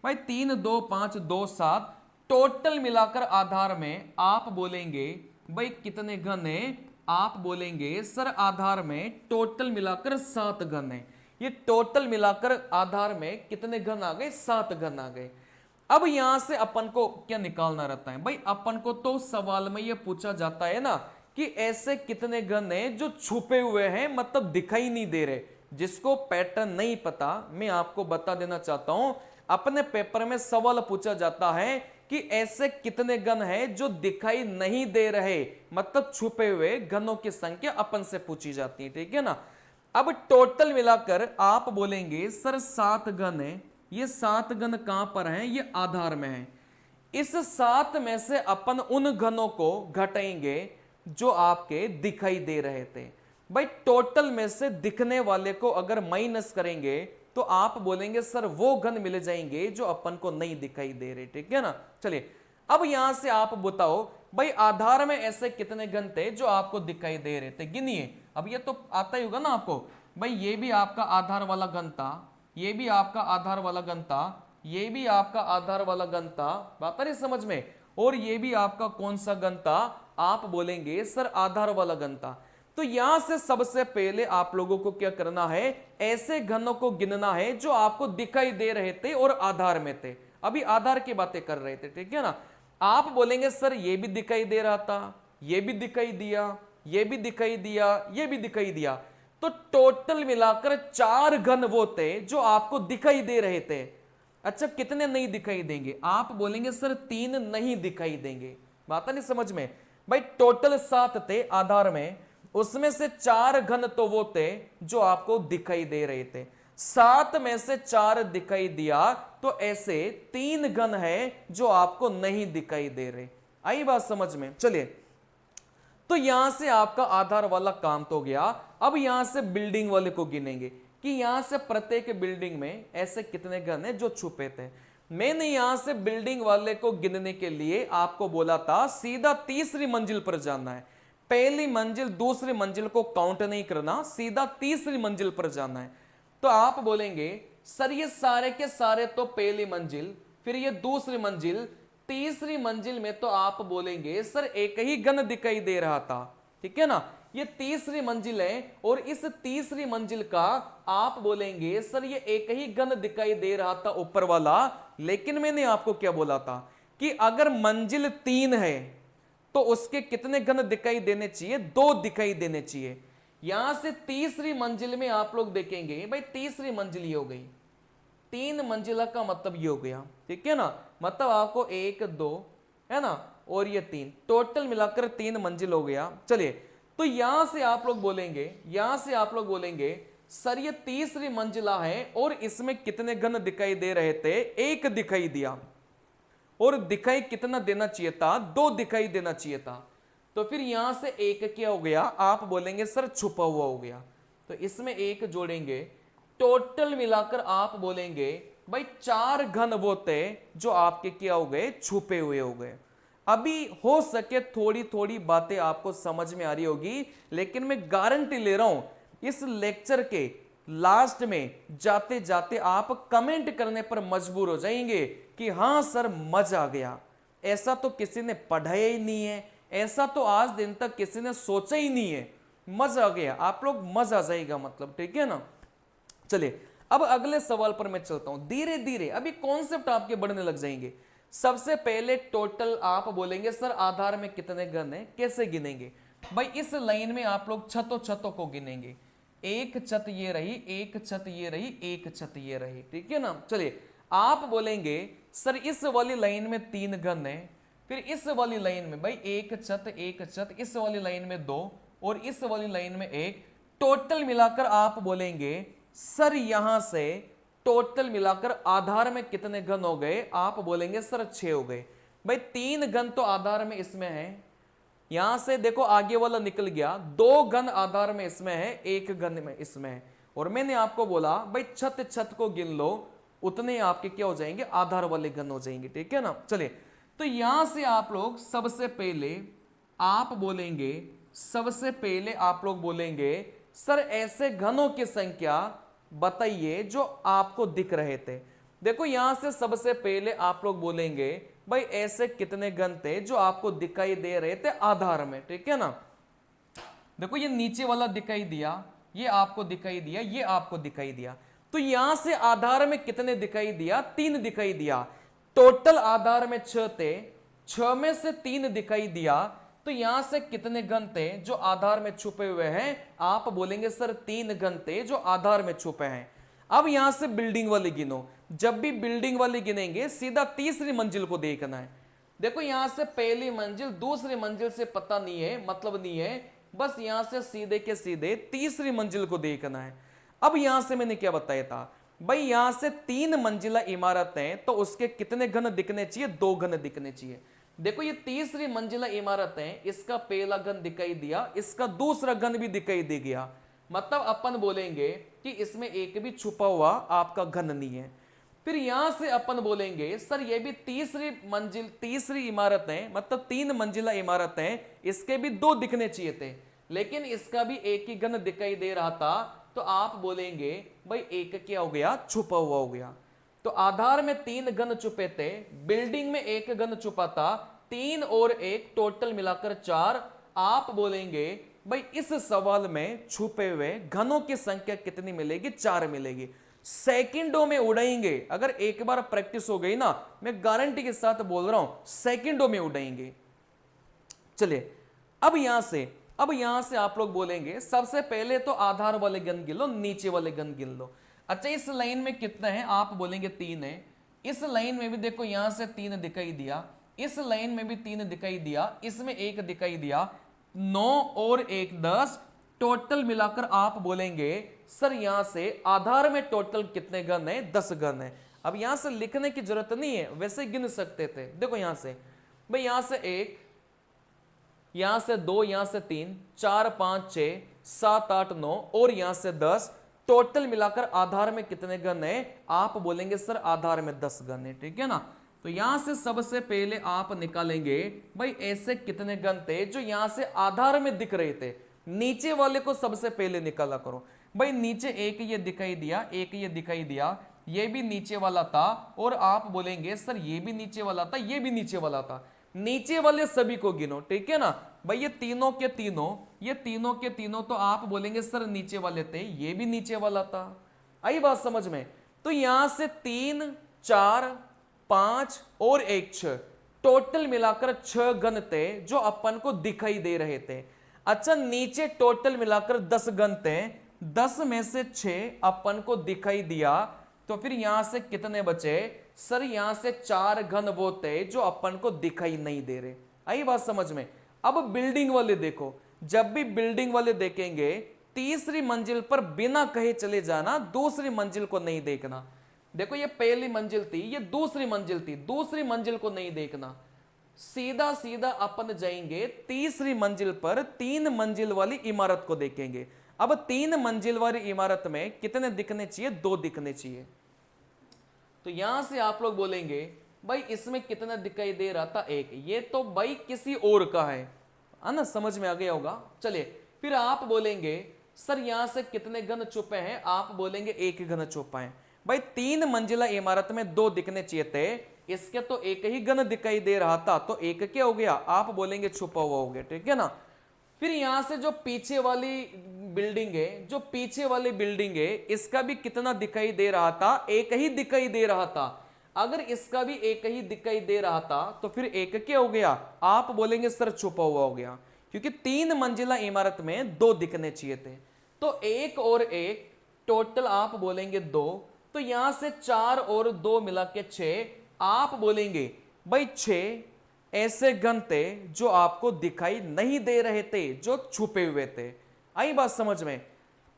भाई 3 2 5 2 7, टोटल मिलाकर आधार में आप बोलेंगे भाई कितने घन है, आप बोलेंगे सर आधार में टोटल मिलाकर 7 घन है। ये टोटल मिलाकर आधार में कितने घन आ गए, 7 घन आ गए। अब यहां से अपन को क्या निकालना रहता है भाई, अपन को तो सवाल में यह पूछा जाता है ना कि ऐसे कितने घन हैं जो छुपे हुए हैं, मतलब दिखाई नहीं दे रहे। जिसको पैटर्न नहीं पता, मैं आपको बता देना चाहता हूं, अपने पेपर में सवाल पूछा जाता है कि ऐसे कितने घन हैं जो दिखाई नहीं दे रहे, मतलब छुपे हुए घनों की संख्या अपन से पूछी जाती है, ठीक है ना। अब टोटल मिलाकर आप बोलेंगे सर 7 घन है। ये 7 घन कहां पर हैं, ये आधार में है। इस 7 में से अपन उन घनों को घटाएंगे जो आपके दिखाई दे रहे थे। भाई टोटल में से दिखने वाले को अगर माइनस करेंगे तो आप बोलेंगे सर वो घन मिल जाएंगे जो अपन को नहीं दिखाई दे रहे, ठीक है ना। चलिए, अब यहां से आप बताओ भाई आधार में ऐसे कितने घन थे जो आपको दिखाई दे रहे थे, गिनिए। अब ये तो आता ही होगा ना आपको, भाई ये भी आपका आधार वाला घन था, ये भी आपका आधार वाला घन था, ये भी आपका आधार वाला घन था, बात आ रही समझ में। और ये भी आपका कौन सा घन था, आप बोलेंगे सर आधार वाला घन था। तो यहां से सबसे पहले आप लोगों को क्या करना है, ऐसे घनों को गिनना है जो आपको दिखाई दे रहे थे और आधार में थे। अभी आधार की बातें कर रहे थे, ठीक है ना। आप बोलेंगे सर ये भी दिखाई दे रहा था, ये भी दिखाई दिया, ये भी दिखाई दिया, ये भी दिखाई दिया, तो टोटल मिलाकर 4 घन वो थे जो आपको दिखाई दे रहे थे। अच्छा, कितने नहीं दिखाई देंगे, आप बोलेंगे सर 3 नहीं दिखाई देंगे। बात नहीं समझ में। भाई टोटल 7 थे आधार में, उसमें से 4 घन तो वो थे जो आपको दिखाई दे रहे थे। 7 में से 4 दिखाई दिया, तो ऐसे 3 घन है जो आपको नहीं दिखाई दे रहे। आई बात समझ में। चलिए, तो यहां से आपका आधार वाला काम तो गया। अब यहां से बिल्डिंग वाले को गिनेंगे कि यहां से प्रत्येक बिल्डिंग में ऐसे कितने घन है जो छुपे थे। मैंने यहां से बिल्डिंग वाले को गिनने के लिए आपको बोला था सीधा तीसरी मंजिल पर जाना है। पहली मंजिल दूसरी मंजिल को काउंट नहीं करना, सीधा तीसरी मंजिल पर जाना है। तो आप बोलेंगे सर ये सारे के सारे तो पहली मंजिल, फिर ये दूसरी मंजिल, तीसरी मंजिल में तो आप बोलेंगे सर एक ही घन दिखाई दे रहा था, ठीक है ना। ये तीसरी मंजिल है और इस तीसरी मंजिल का आप बोलेंगे सर ये एक ही घन दिखाई दे रहा था ऊपर वाला। लेकिन मैंने आपको क्या बोला था कि अगर मंजिल 3 है तो उसके कितने घन दिखाई देने चाहिए, 2 दिखाई देने चाहिए। यहां से तीसरी मंजिल में आप लोग देखेंगे भाई तीसरी मंजिल ये हो गई, 3 मंजिला का मतलब ये हो गया, ठीक है ना। मतलब आपको 1 2 है ना और ये 3, टोटल मिलाकर 3 मंजिल हो गया। चलिए तो यहां से आप लोग बोलेंगे, यहां से आप लोग बोलेंगे सर ये तीसरी मंजिला है और इसमें कितने घन दिखाई दे रहे थे, 1 दिखाई दिया, और दिखाई कितना देना चाहिए था, 2 दिखाई देना चाहिए था। तो फिर यहां से 1 क्या हो गया, आप बोलेंगे सर छुपा हुआ हो गया, तो इसमें 1 जोड़ेंगे, टोटल मिलाकर आप बोलेंगे भाई 4 घन वो थे जो आपके क्या हो गए, छुपे हुए हो गए। अभी हो सके थोड़ी थोड़ी बातें आपको समझ में आ रही होगी, लेकिन मैं गारंटी ले रहा हूं इस लेक्चर के लास्ट में जाते जाते आप कमेंट करने पर मजबूर हो जाएंगे कि हां सर मजा आ गया, ऐसा तो किसी ने पढ़ाया ही नहीं है, ऐसा तो आज दिन तक किसी ने सोचा ही नहीं है, मजा आ गया, आप लोग मजा आ जाएगा मतलब, ठीक है ना। चलिए अब अगले सवाल पर मैं चलता हूं, धीरे धीरे अभी कॉन्सेप्ट आपके बढ़ने लग जाएंगे। सबसे पहले टोटल आप बोलेंगे सर आधार में कितने घन है, कैसे गिनेंगे भाई, इस लाइन में आप लोग छतों छतों को गिनेंगे, एक छत ये रही, एक छत ये रही, एक छत ये रही, ठीक है ना। चलिए आप बोलेंगे सर इस वाली लाइन में 3 घन है, फिर इस वाली लाइन में भाई एक छत, इस वाली लाइन में 2 और इस वाली लाइन में 1, टोटल मिलाकर आप बोलेंगे सर यहां से टोटल मिलाकर आधार में कितने घन हो गए, आप बोलेंगे सर 6 हो गए। भाई 3 घन तो आधार में इसमें है, यहां से देखो आगे वाला निकल गया, 2 घन आधार में इसमें है, 1 घन में इसमें है, और मैंने आपको बोला भाई छत छत को गिन लो, उतने आपके क्या हो जाएंगे, आधार वाले घन हो जाएंगे, ठीक है ना। चलिए तो यहां से आप लोग सबसे पहले आप बोलेंगे, सबसे पहले आप लोग बोलेंगे सर ऐसे घनों की संख्या बताइए जो आपको दिख रहे थे। देखो यहां से सबसे पहले आप लोग बोलेंगे भाई ऐसे कितने घन थे जो आपको दिखाई दे रहे थे आधार में, ठीक है ना। देखो ये नीचे वाला दिखाई दिया, ये आपको दिखाई दिया, ये आपको दिखाई दिया, तो यहां से आधार में कितने दिखाई दिया, 3 दिखाई दिया, टोटल आधार में 6 थे, 6 में से 3 दिखाई दिया, तो यहां से कितने घन थे जो आधार में छुपे हुए हैं, आप बोलेंगे सर 3 घन थे जो आधार में छुपे हैं। अब यहां से बिल्डिंग वाली गिनो, जब भी बिल्डिंग वाली गिनेंगे सीधा तीसरी मंजिल को देखना है। देखो यहां से पहली मंजिल दूसरी मंजिल से पता नहीं है, मतलब नहीं है, बस यहां से सीधे के सीधे तीसरी मंजिल को देखना है। अब यहां से मैंने क्या बताया था भाई, यहां से 3 मंजिला इमारत है तो उसके कितने घन दिखने चाहिए, 2 घन दिखने चाहिए। देखो ये तीसरी मंजिला इमारत है, इसका पहला घन दिखाई दिया, इसका दूसरा घन भी दिखाई दे गया, मतलब अपन बोलेंगे कि इसमें एक भी छुपा हुआ आपका घन नहीं है। फिर यहां से अपन बोलेंगे सर ये भी तीसरी इमारत है, मतलब 3 मंजिला इमारत है, इसके भी 2 दिखने चाहिए थे, लेकिन इसका भी एक ही घन दिखाई दे रहा था, तो आप बोलेंगे भाई एक क्या हो गया, छुपा हुआ हो गया। तो आधार में 3 घन छुपे थे, बिल्डिंग में 1 घन छुपा था, 3 और 1 टोटल मिलाकर 4। आप बोलेंगे भाई इस सवाल में छुपे हुए घनों की संख्या कितनी मिलेगी, 4 मिलेगी। सेकंडों में उड़ाएंगे, अगर एक बार प्रैक्टिस हो गई ना, मैं गारंटी के साथ बोल रहा हूं सेकंडों में उड़ाएंगे। चलिए अब यहां से आप लोग बोलेंगे सबसे पहले तो आधार वाले घन गिन लो, नीचे वाले घन गिन लो। अच्छा इस लाइन में कितना है, आप बोलेंगे 3 है, इस लाइन में भी देखो यहां से 3 दिखाई दिया, इस लाइन में भी 3 दिखाई दिया, इसमें 1 दिखाई दिया, 9 और 1 10, टोटल मिलाकर आप बोलेंगे सर यहां से आधार में टोटल कितने घन है, 10 घन है। अब यहां से लिखने की जरूरत नहीं है, वैसे गिन सकते थे। देखो यहां से भाई, यहां से 1, यहां से 2, यहां से 3, 4 5 6 7 8 9 और यहां से 10, टोटल मिलाकर आधार में कितने घन है, आप बोलेंगे सर आधार में 10 घन है, ठीक है ना। तो यहां से सबसे पहले आप निकालेंगे भाई ऐसे कितने घन थे जो यहां से आधार में दिख रहे थे, नीचे वाले को सबसे पहले निकाला करो। भाई नीचे एक ये दिखाई दिया, एक ये दिखाई दिया, ये भी नीचे वाला था, और आप बोलेंगे सर ये भी नीचे वाला था, ये भी नीचे वाला था, नीचे वाले सभी को गिनो, ठीक है ना। भाई ये तीनों के तीनों तो आप बोलेंगे सर नीचे वाले थे, ये भी नीचे वाला था। आई बात समझ में। तो यहां से 3 4 5 और 1 6, टोटल मिलाकर 6 घन थे जो अपन को दिखाई दे रहे थे। अच्छा, नीचे टोटल मिलाकर 10 घन थे, 10 में से 6 अपन को दिखाई दिया, तो फिर यहां से कितने बचे? सर यहां से 4 घन वो थे जो अपन को दिखाई नहीं दे रहे। आई बात समझ में? अब बिल्डिंग वाले देखो, जब भी बिल्डिंग वाले देखेंगे, तीसरी मंजिल पर बिना कहे चले जाना, दूसरी मंजिल को नहीं देखना। देखो ये पहली मंजिल थी, ये दूसरी मंजिल थी, दूसरी मंजिल को नहीं देखना, सीधा सीधा अपन जाएंगे तीसरी मंजिल पर, 3 मंजिल वाली इमारत को देखेंगे। अब 3 मंजिल वाली इमारत में कितने दिखने चाहिए? 2 दिखने चाहिए। तो यहां से आप लोग बोलेंगे भाई इसमें कितना दिखाई दे रहा था? 1। ये तो भाई किसी और का है ना, समझ में आ गया होगा। चलिए फिर आप बोलेंगे सर यहां से कितने घन छुपे हैं? आप बोलेंगे 1 घन छुपा है। भाई 3 मंजिला इमारत में 2 दिखने चाहिए थे, इसके तो 1 ही घन दिखाई दे रहा था, तो 1 क्या हो गया? आप बोलेंगे छुपा हुआ हो गया, ठीक है ना। फिर यहां से जो पीछे वाली बिल्डिंग है, जो पीछे वाली बिल्डिंग है, इसका भी कितना दिखाई दे रहा था? 1 ही दिखाई दे रहा था। अगर इसका भी 1 ही दिखाई दे रहा था, तो फिर 1 क्या हो गया? आप बोलेंगे सर छुपा हुआ हो गया, क्योंकि 3 मंजिला इमारत में 2 दिखने चाहिए थे। तो 1 और 1 टोटल आप बोलेंगे 2, तो यहां से 4 और 2 मिला के 6। आप बोलेंगे भाई 6 ऐसे घन थे जो आपको दिखाई नहीं दे रहे थे, जो छुपे हुए थे। आई बात समझ में?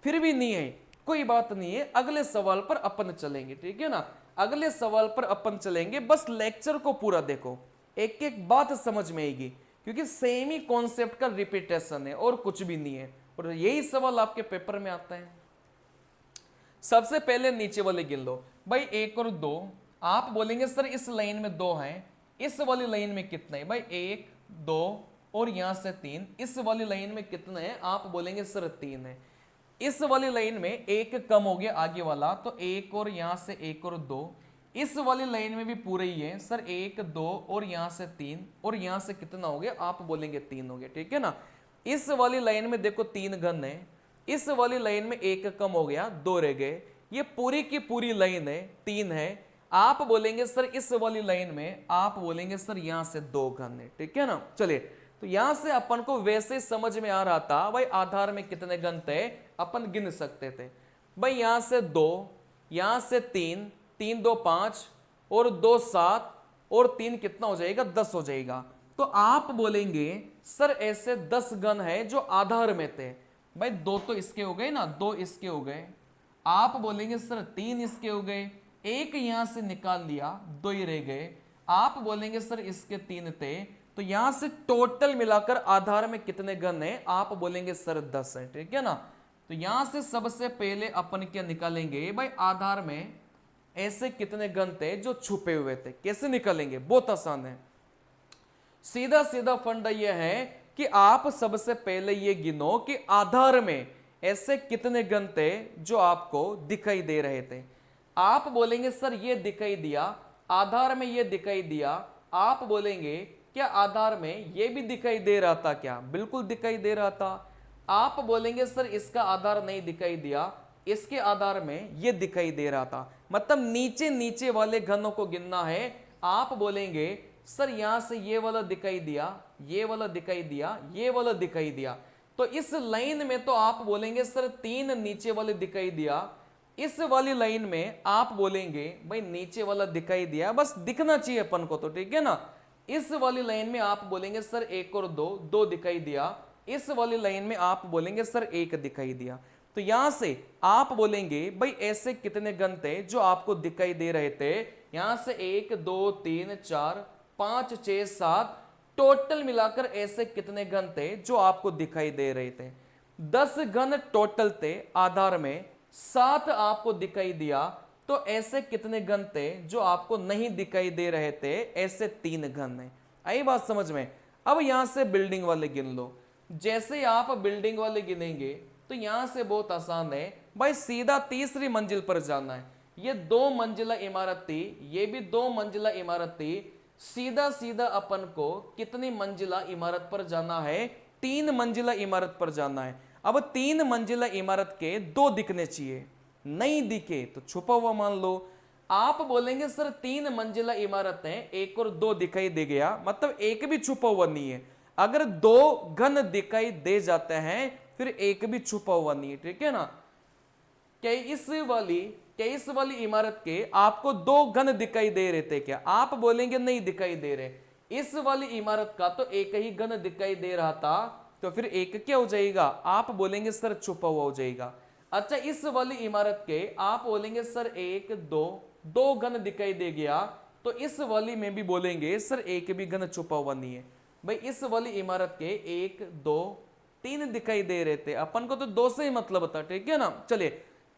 फिर भी नहीं है, कोई बात नहीं है, अगले सवाल पर अपन चलेंगे, ठीक है ना। अगले सवाल पर अपन चलेंगे, बस लेक्चर को पूरा देखो, एक एक बात समझ में आएगी, क्योंकि सेम ही कॉन्सेप्ट का रिपीटेशन है और कुछ भी नहीं है, और यही सवाल आपके पेपर में आता है। सबसे पहले नीचे वाले गिन लो भाई, 1 और 2। आप बोलेंगे सर इस लाइन में 2 हैं, इस वाली लाइन में कितने हैं? भाई 1 2 और यहां से 3। इस वाली लाइन में कितने हैं? आप बोलेंगे सर 3 है। इस वाली लाइन में 1 कम हो गया आगे वाला, तो 1 और यहां से 1 और 2। इस वाली लाइन में भी पूरे ही है सर, 1 2 और यहां से 3, और यहां से कितना हो गया? आप बोलेंगे 3 हो गया, ठीक है ना। इस वाली लाइन में देखो 3 घन है, इस वाली लाइन में 1 कम हो गया, 2 रह गए। ये पूरी की पूरी लाइन है 3 है। आप बोलेंगे सर इस वाली लाइन में, आप बोलेंगे सर यहां से 2 घन है, ठीक है ना। चलिए, तो यहां से अपन को वैसे समझ में आ रहा था भाई आधार में कितने घन थे, अपन गिन सकते थे। भाई यहां से 2, यहां से 3, 3 2 5 और 2 7 और 3 कितना हो जाएगा? 10 हो जाएगा। तो आप बोलेंगे सर ऐसे 10 घन है जो आधार में थे। भाई 2 तो इसके हो गए ना, 2 इसके हो गए। आप बोलेंगे सर 3 इसके हो गए, 1 यहां से निकाल लिया, 2 ही रह गए। आप बोलेंगे सर इसके 3 थे, तो यहां से टोटल मिलाकर आधार में कितने घन है? आप बोलेंगे सर 10 है, ठीक है ना। तो यहां से सबसे पहले अपन क्या निकालेंगे? भाई आधार में ऐसे कितने घन थे जो छुपे हुए थे। कैसे निकालेंगे? बहुत आसान है, सीधा सीधा फंडा यह है कि आप सबसे पहले ये गिनो कि आधार में ऐसे कितने घन थे जो आपको दिखाई दे रहे थे। आप बोलेंगे सर ये दिखाई दिया, आधार में ये दिखाई दिया। आप बोलेंगे क्या आधार में ये भी दिखाई दे रहा था क्या? बिल्कुल दिखाई दे रहा था। आप बोलेंगे सर इसका आधार नहीं दिखाई दिया, इसके आधार में ये दिखाई दे रहा था। मतलब नीचे नीचे वाले घनों को गिनना है। आप बोलेंगे सर यहां से ये वाला दिखाई दिया, ये वाला दिखाई दिया, ये वाला दिखाई दिया, तो इस लाइन में तो आप बोलेंगे सर 3 नीचे वाले दिखाई दिया। इस वाली लाइन में आप बोलेंगे भाई नीचे वाला दिखाई दिया, बस दिखना चाहिए अपन को, तो ठीक है ना। इस वाली लाइन में आप बोलेंगे सर 1 और 2, 2 दिखाई दिया। इस वाली लाइन में आप बोलेंगे सर 1 दिखाई दिया। तो यहां से आप बोलेंगे भाई ऐसे कितने घन थे जो आपको दिखाई दे रहे थे। यहां से 1 2 3 4 5 6 7 टोटल मिलाकर ऐसे कितने घन थे जो आपको दिखाई दे रहे थे? 10 घन टोटल थे आधार में, 7 आपको दिखाई दिया। तो ऐसे कितने घन थे जो आपको नहीं दिखाई दे रहे थे? ऐसे 3 घन है। आई बात समझ में? अब यहां से बिल्डिंग वाले गिन लो। जैसे आप बिल्डिंग वाले गिनेंगे तो यहां से बहुत आसान है भाई, सीधा तीसरी मंजिल पर जाना है। ये 2 मंजिला इमारत थी, ये भी 2 मंजिला इमारत थी। सीधा सीधा अपन को कितनी मंजिला इमारत पर जाना है? 3 मंजिला इमारत पर जाना है। अब 3 मंजिला इमारत के 2 दिखने चाहिए, नहीं दिखे तो छुपा हुआ मान लो। आप बोलेंगे सर 3 मंजिला इमारत है, 1 और 2 दिखाई दे गया, मतलब 1 भी छुपा हुआ नहीं है। अगर दो घन दिखाई दे जाते हैं फिर एक भी छुपा हुआ नहीं है, ठीक है ना। क्या इस वाली इमारत के आपको दो घन दिखाई दे रहे थे क्या? आप बोलेंगे नहीं दिखाई दे रहे। इस वाली इमारत का तो एक ही घन दिखाई दे रहा था, तो फिर एक क्या हो जाएगा? आप बोलेंगे सर छुपा हुआ हो जाएगा। अच्छा, इस वाली इमारत के आप बोलेंगे सर एक दो घन दिखाई दे गया, तो इस वाली में भी बोलेंगे सर एक भी घन छुपा हुआ नहीं है। भाई इस वाली इमारत के एक दो तीन दिखाई दे रहे थे, अपन को तो दो से ही मतलब था, ठीक है ना। चलिए,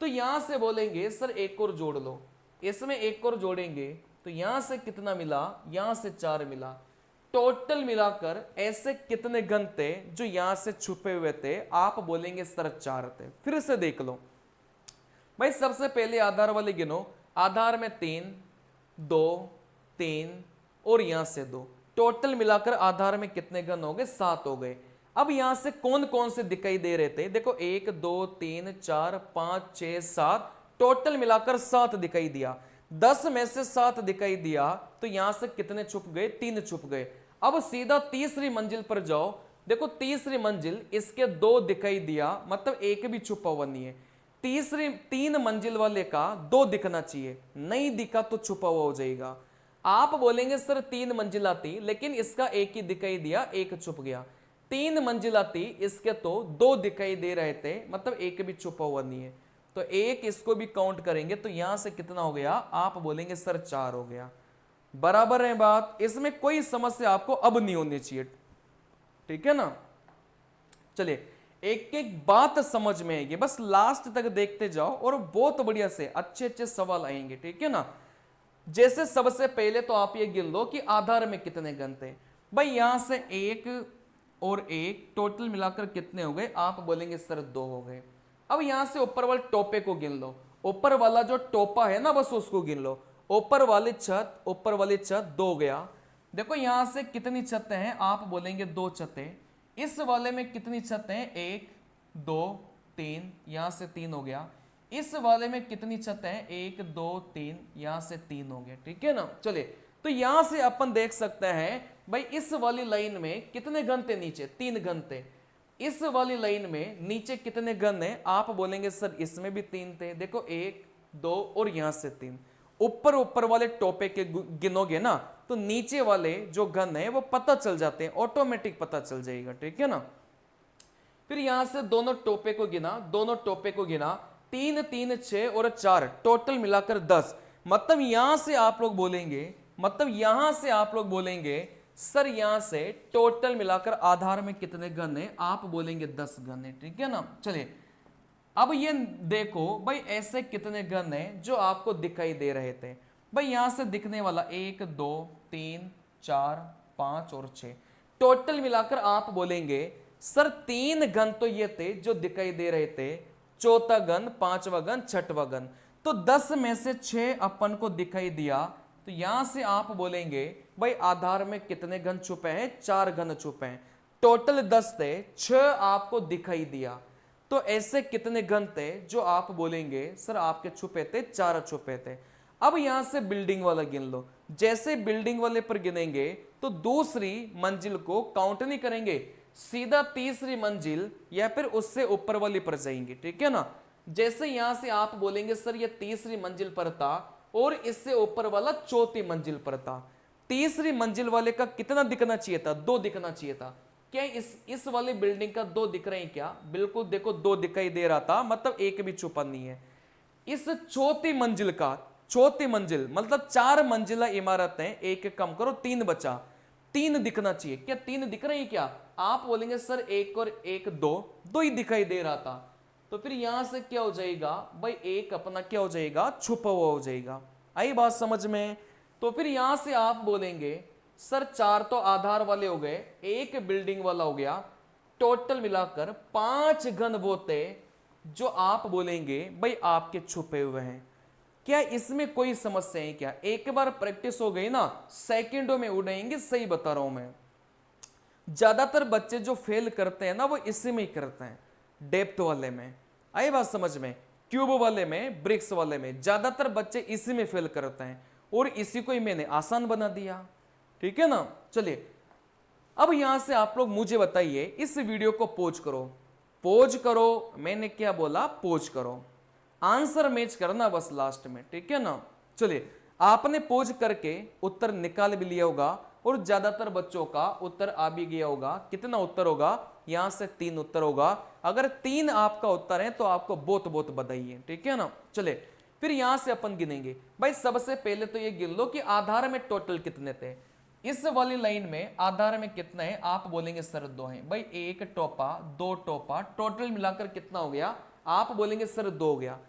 तो यहां से बोलेंगे सर एक और जोड़ लो, इसमें एक और जोड़ेंगे तो यहां से कितना मिला? यहां से 4 मिला। टोटल मिलाकर ऐसे कितने घन थे जो यहां से छुपे हुए थे? आप बोलेंगे सर 4 थे। फिर से देख लो भाई, सबसे पहले आधार वाले गिनो। आधार में 3 2 3 और यहां से 2, टोटल मिलाकर आधार में कितने घन हो गए? 7 हो गए। अब यहां से कौन कौन से दिखाई दे रहे थे? देखो 1 2 3 4 5 6 7, टोटल मिलाकर 7 दिखाई दिया। 10 में से 7 दिखाई दिया, तो यहां से कितने छुप गए? 3 छुप गए। अब सीधा तीसरी मंजिल पर जाओ, देखो तीसरी मंजिल इसके 2 दिखाई दिया, मतलब एक भी छुपा हुआ नहीं है। तीसरी 3 मंजिल वाले का 2 दिखना चाहिए, नहीं दिखा तो छुपा हुआ हो जाएगा। आप बोलेंगे सर 3 मंजिला थी, लेकिन इसका एक ही दिखाई दिया, एक छुप गया। 3 मंजिला थी, इसके तो 2 दिखाई दे रहे थे, मतलब एक भी छुपा हुआ नहीं है। तो एक इसको भी काउंट करेंगे तो यहां से कितना हो गया? आप बोलेंगे सर 4 हो गया। बराबर है बात, इसमें कोई समस्या आपको अब नहीं होनी चाहिए, ठीक है ना। चलिए, एक एक बात समझ में आएगी, बस लास्ट तक देखते जाओ और बहुत बढ़िया से अच्छे अच्छे सवाल आएंगे, ठीक है ना। जैसे सबसे पहले तो आप ये गिन लो कि आधार में कितने घन थे। भाई यहां से 1 और 1 टोटल मिलाकर कितने हो गए? आप बोलेंगे सर 2 हो गए। अब यहां से ऊपर वाले टोपे को गिन लो, ऊपर वाला जो टोपा है ना, बस उसको गिन लो। ऊपर वाली छत 2 गया। देखो यहां से कितनी छतें हैं? आप बोलेंगे 2 छतें। इस वाले में कितनी छतें हैं? 1 2 3, यहां से 3 हो गया। इस वाले में कितनी छतें हैं? 1 2 3, यहां से 3 हो गया, ठीक है ना। चलिए, तो यहां से अपन देख सकते हैं भाई इस वाली लाइन में कितने घन थे? नीचे 3 घन थे। इस वाली लाइन में नीचे कितने घन है? आप बोलेंगे सर इसमें भी 3 थे। देखो 1 2 और यहां से 3। ऊपर वाले टोपे के गिनोगे ना, तो नीचे वाले जो घन है वो पता चल जाते हैं, ऑटोमेटिक पता चल जाएगा, ठीक है ना। फिर यहां से दोनों टोपे को गिना, 3 3 6 और 4, टोटल मिलाकर 10। मतलब यहां से आप लोग बोलेंगे सर यहां से टोटल मिलाकर आधार में कितने घन है? आप बोलेंगे 10 घन है, ठीक है ना। चलिए, अब ये देखो भाई ऐसे कितने घन है जो आपको दिखाई दे रहे थे? भाई यहां से दिखने वाला 1 2 3 4 5 और 6, टोटल मिलाकर आप बोलेंगे सर 3 घन तो ये थे जो दिखाई दे रहे थे, चौथा घन, पांचवा घन, छठवा घन। तो 10 में से 6 अपन को दिखाई दिया, तो यहां से आप बोलेंगे भाई आधार में कितने घन छुपे हैं? 4 घन छुपे हैं। टोटल 10 थे, 6 आपको दिखाई दिया, तो ऐसे कितने घन थे जो आप बोलेंगे सर आपके छुपे थे? 4 छुपे थे। अब यहां से बिल्डिंग वाला गिन लो। जैसे बिल्डिंग वाले पर गिनेंगे तो दूसरी मंजिल को काउंट नहीं करेंगे, सीधा तीसरी मंजिल या फिर उससे ऊपर वाली पर जाएंगे, ठीक है ना। जैसे यहां से आप बोलेंगे सर ये तीसरी मंजिल पर था और इससे ऊपर वाला चौथी मंजिल पर था। तीसरी मंजिल वाले का कितना दिखना चाहिए था? 2 दिखना चाहिए था। क्या इस वाली बिल्डिंग का 2 दिख रहे हैं क्या? बिल्कुल, देखो 2 दिखाई दे रहा था, मतलब एक भी छुपा नहीं है। इस चौथी मंजिल मतलब 4 मंजिला इमारत है, एक कम करो 3 बचा, 3 दिखना चाहिए। क्या 3 दिख रहे हैं क्या? आप बोलेंगे सर 1 और 1 2 ही दिखाई दे रहा था। तो फिर यहां से क्या हो जाएगा भाई? एक अपना क्या हो जाएगा? छुपा हुआ हो जाएगा। आई बात समझ में? तो फिर यहां से आप बोलेंगे सर 4 तो आधार वाले हो गए, 1 बिल्डिंग वाला हो गया, टोटल मिलाकर 5 घन वो थे जो आप बोलेंगे भाई आपके छुपे हुए हैं। क्या इसमें कोई समस्या है क्या? एक बार प्रैक्टिस हो गई ना, सेकंडों में उड़ेंगे, सही बता रहा हूं मैं। ज्यादातर बच्चे जो फेल करते हैं ना वो इसी में ही करते हैं, डेप्थ वाले में। आई बात समझ में? क्यूब वाले में, ब्रिक्स वाले में ज्यादातर बच्चे इसी में फेल करते हैं, और इसी को ही मैंने आसान बना दिया, ठीक है ना। चलिए, अब यहां से आप लोग मुझे बताइए, इस वीडियो को पॉज करो, पॉज करो, मैंने क्या बोला, पॉज करो, आंसर मैच करना बस लास्ट में, ठीक है ना। चलिए, आपने पॉज करके उत्तर निकाल भी लिया होगा और ज्यादातर बच्चों का उत्तर आ भी गया होगा। कितना उत्तर होगा, यहां से 3 उत्तर होगा। अगर 3 आपका उत्तर है तो आपको बहुत बहुत बधाई है, ठीक है ना। चलिए, फिर यहां से अपन गिनेंगे भाई। सबसे पहले तो ये गिन लो कि आधार में टोटल कितने थे। इस वाली लाइन में आधार में कितना है, आप बोलेंगे सर 2 है भाई। 1 टोपा 2 टोपा, टोटल मिलाकर कितना हो गया, आप बोलेंगे सर 2 हो गया।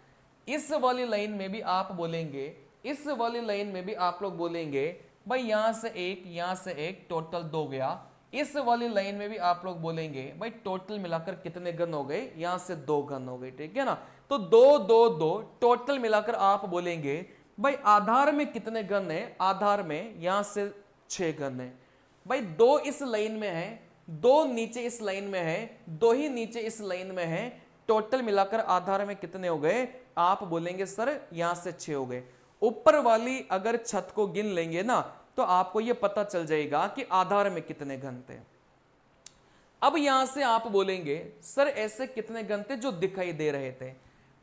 इस वाली लाइन में भी आप बोलेंगे, इस वाली लाइन में भी आप लोग बोलेंगे भाई यहां से 1, यहां से 1, टोटल 2 गया। इस वाली लाइन में भी आप लोग बोलेंगे भाई टोटल मिलाकर कितने गन हो गए, यहां से 2 गन हो गए, ठीक है ना। तो 2 2 2 टोटल मिलाकर आप बोलेंगे भाई आधार में कितने गन है, आधार में यहां से 6 गन है भाई। 2 इस लाइन में है, 2 नीचे इस लाइन में है, 2 ही नीचे इस लाइन में है। टोटल मिलाकर आधार में कितने हो गए, आप बोलेंगे सर यहां से 6 हो गए। ऊपर वाली अगर छत को गिन लेंगे ना तो आपको यह पता चल जाएगा कि आधार में कितने घन थे। अब यहां से आप बोलेंगे सर ऐसे कितने घन थे जो दिखाई दे रहे थे।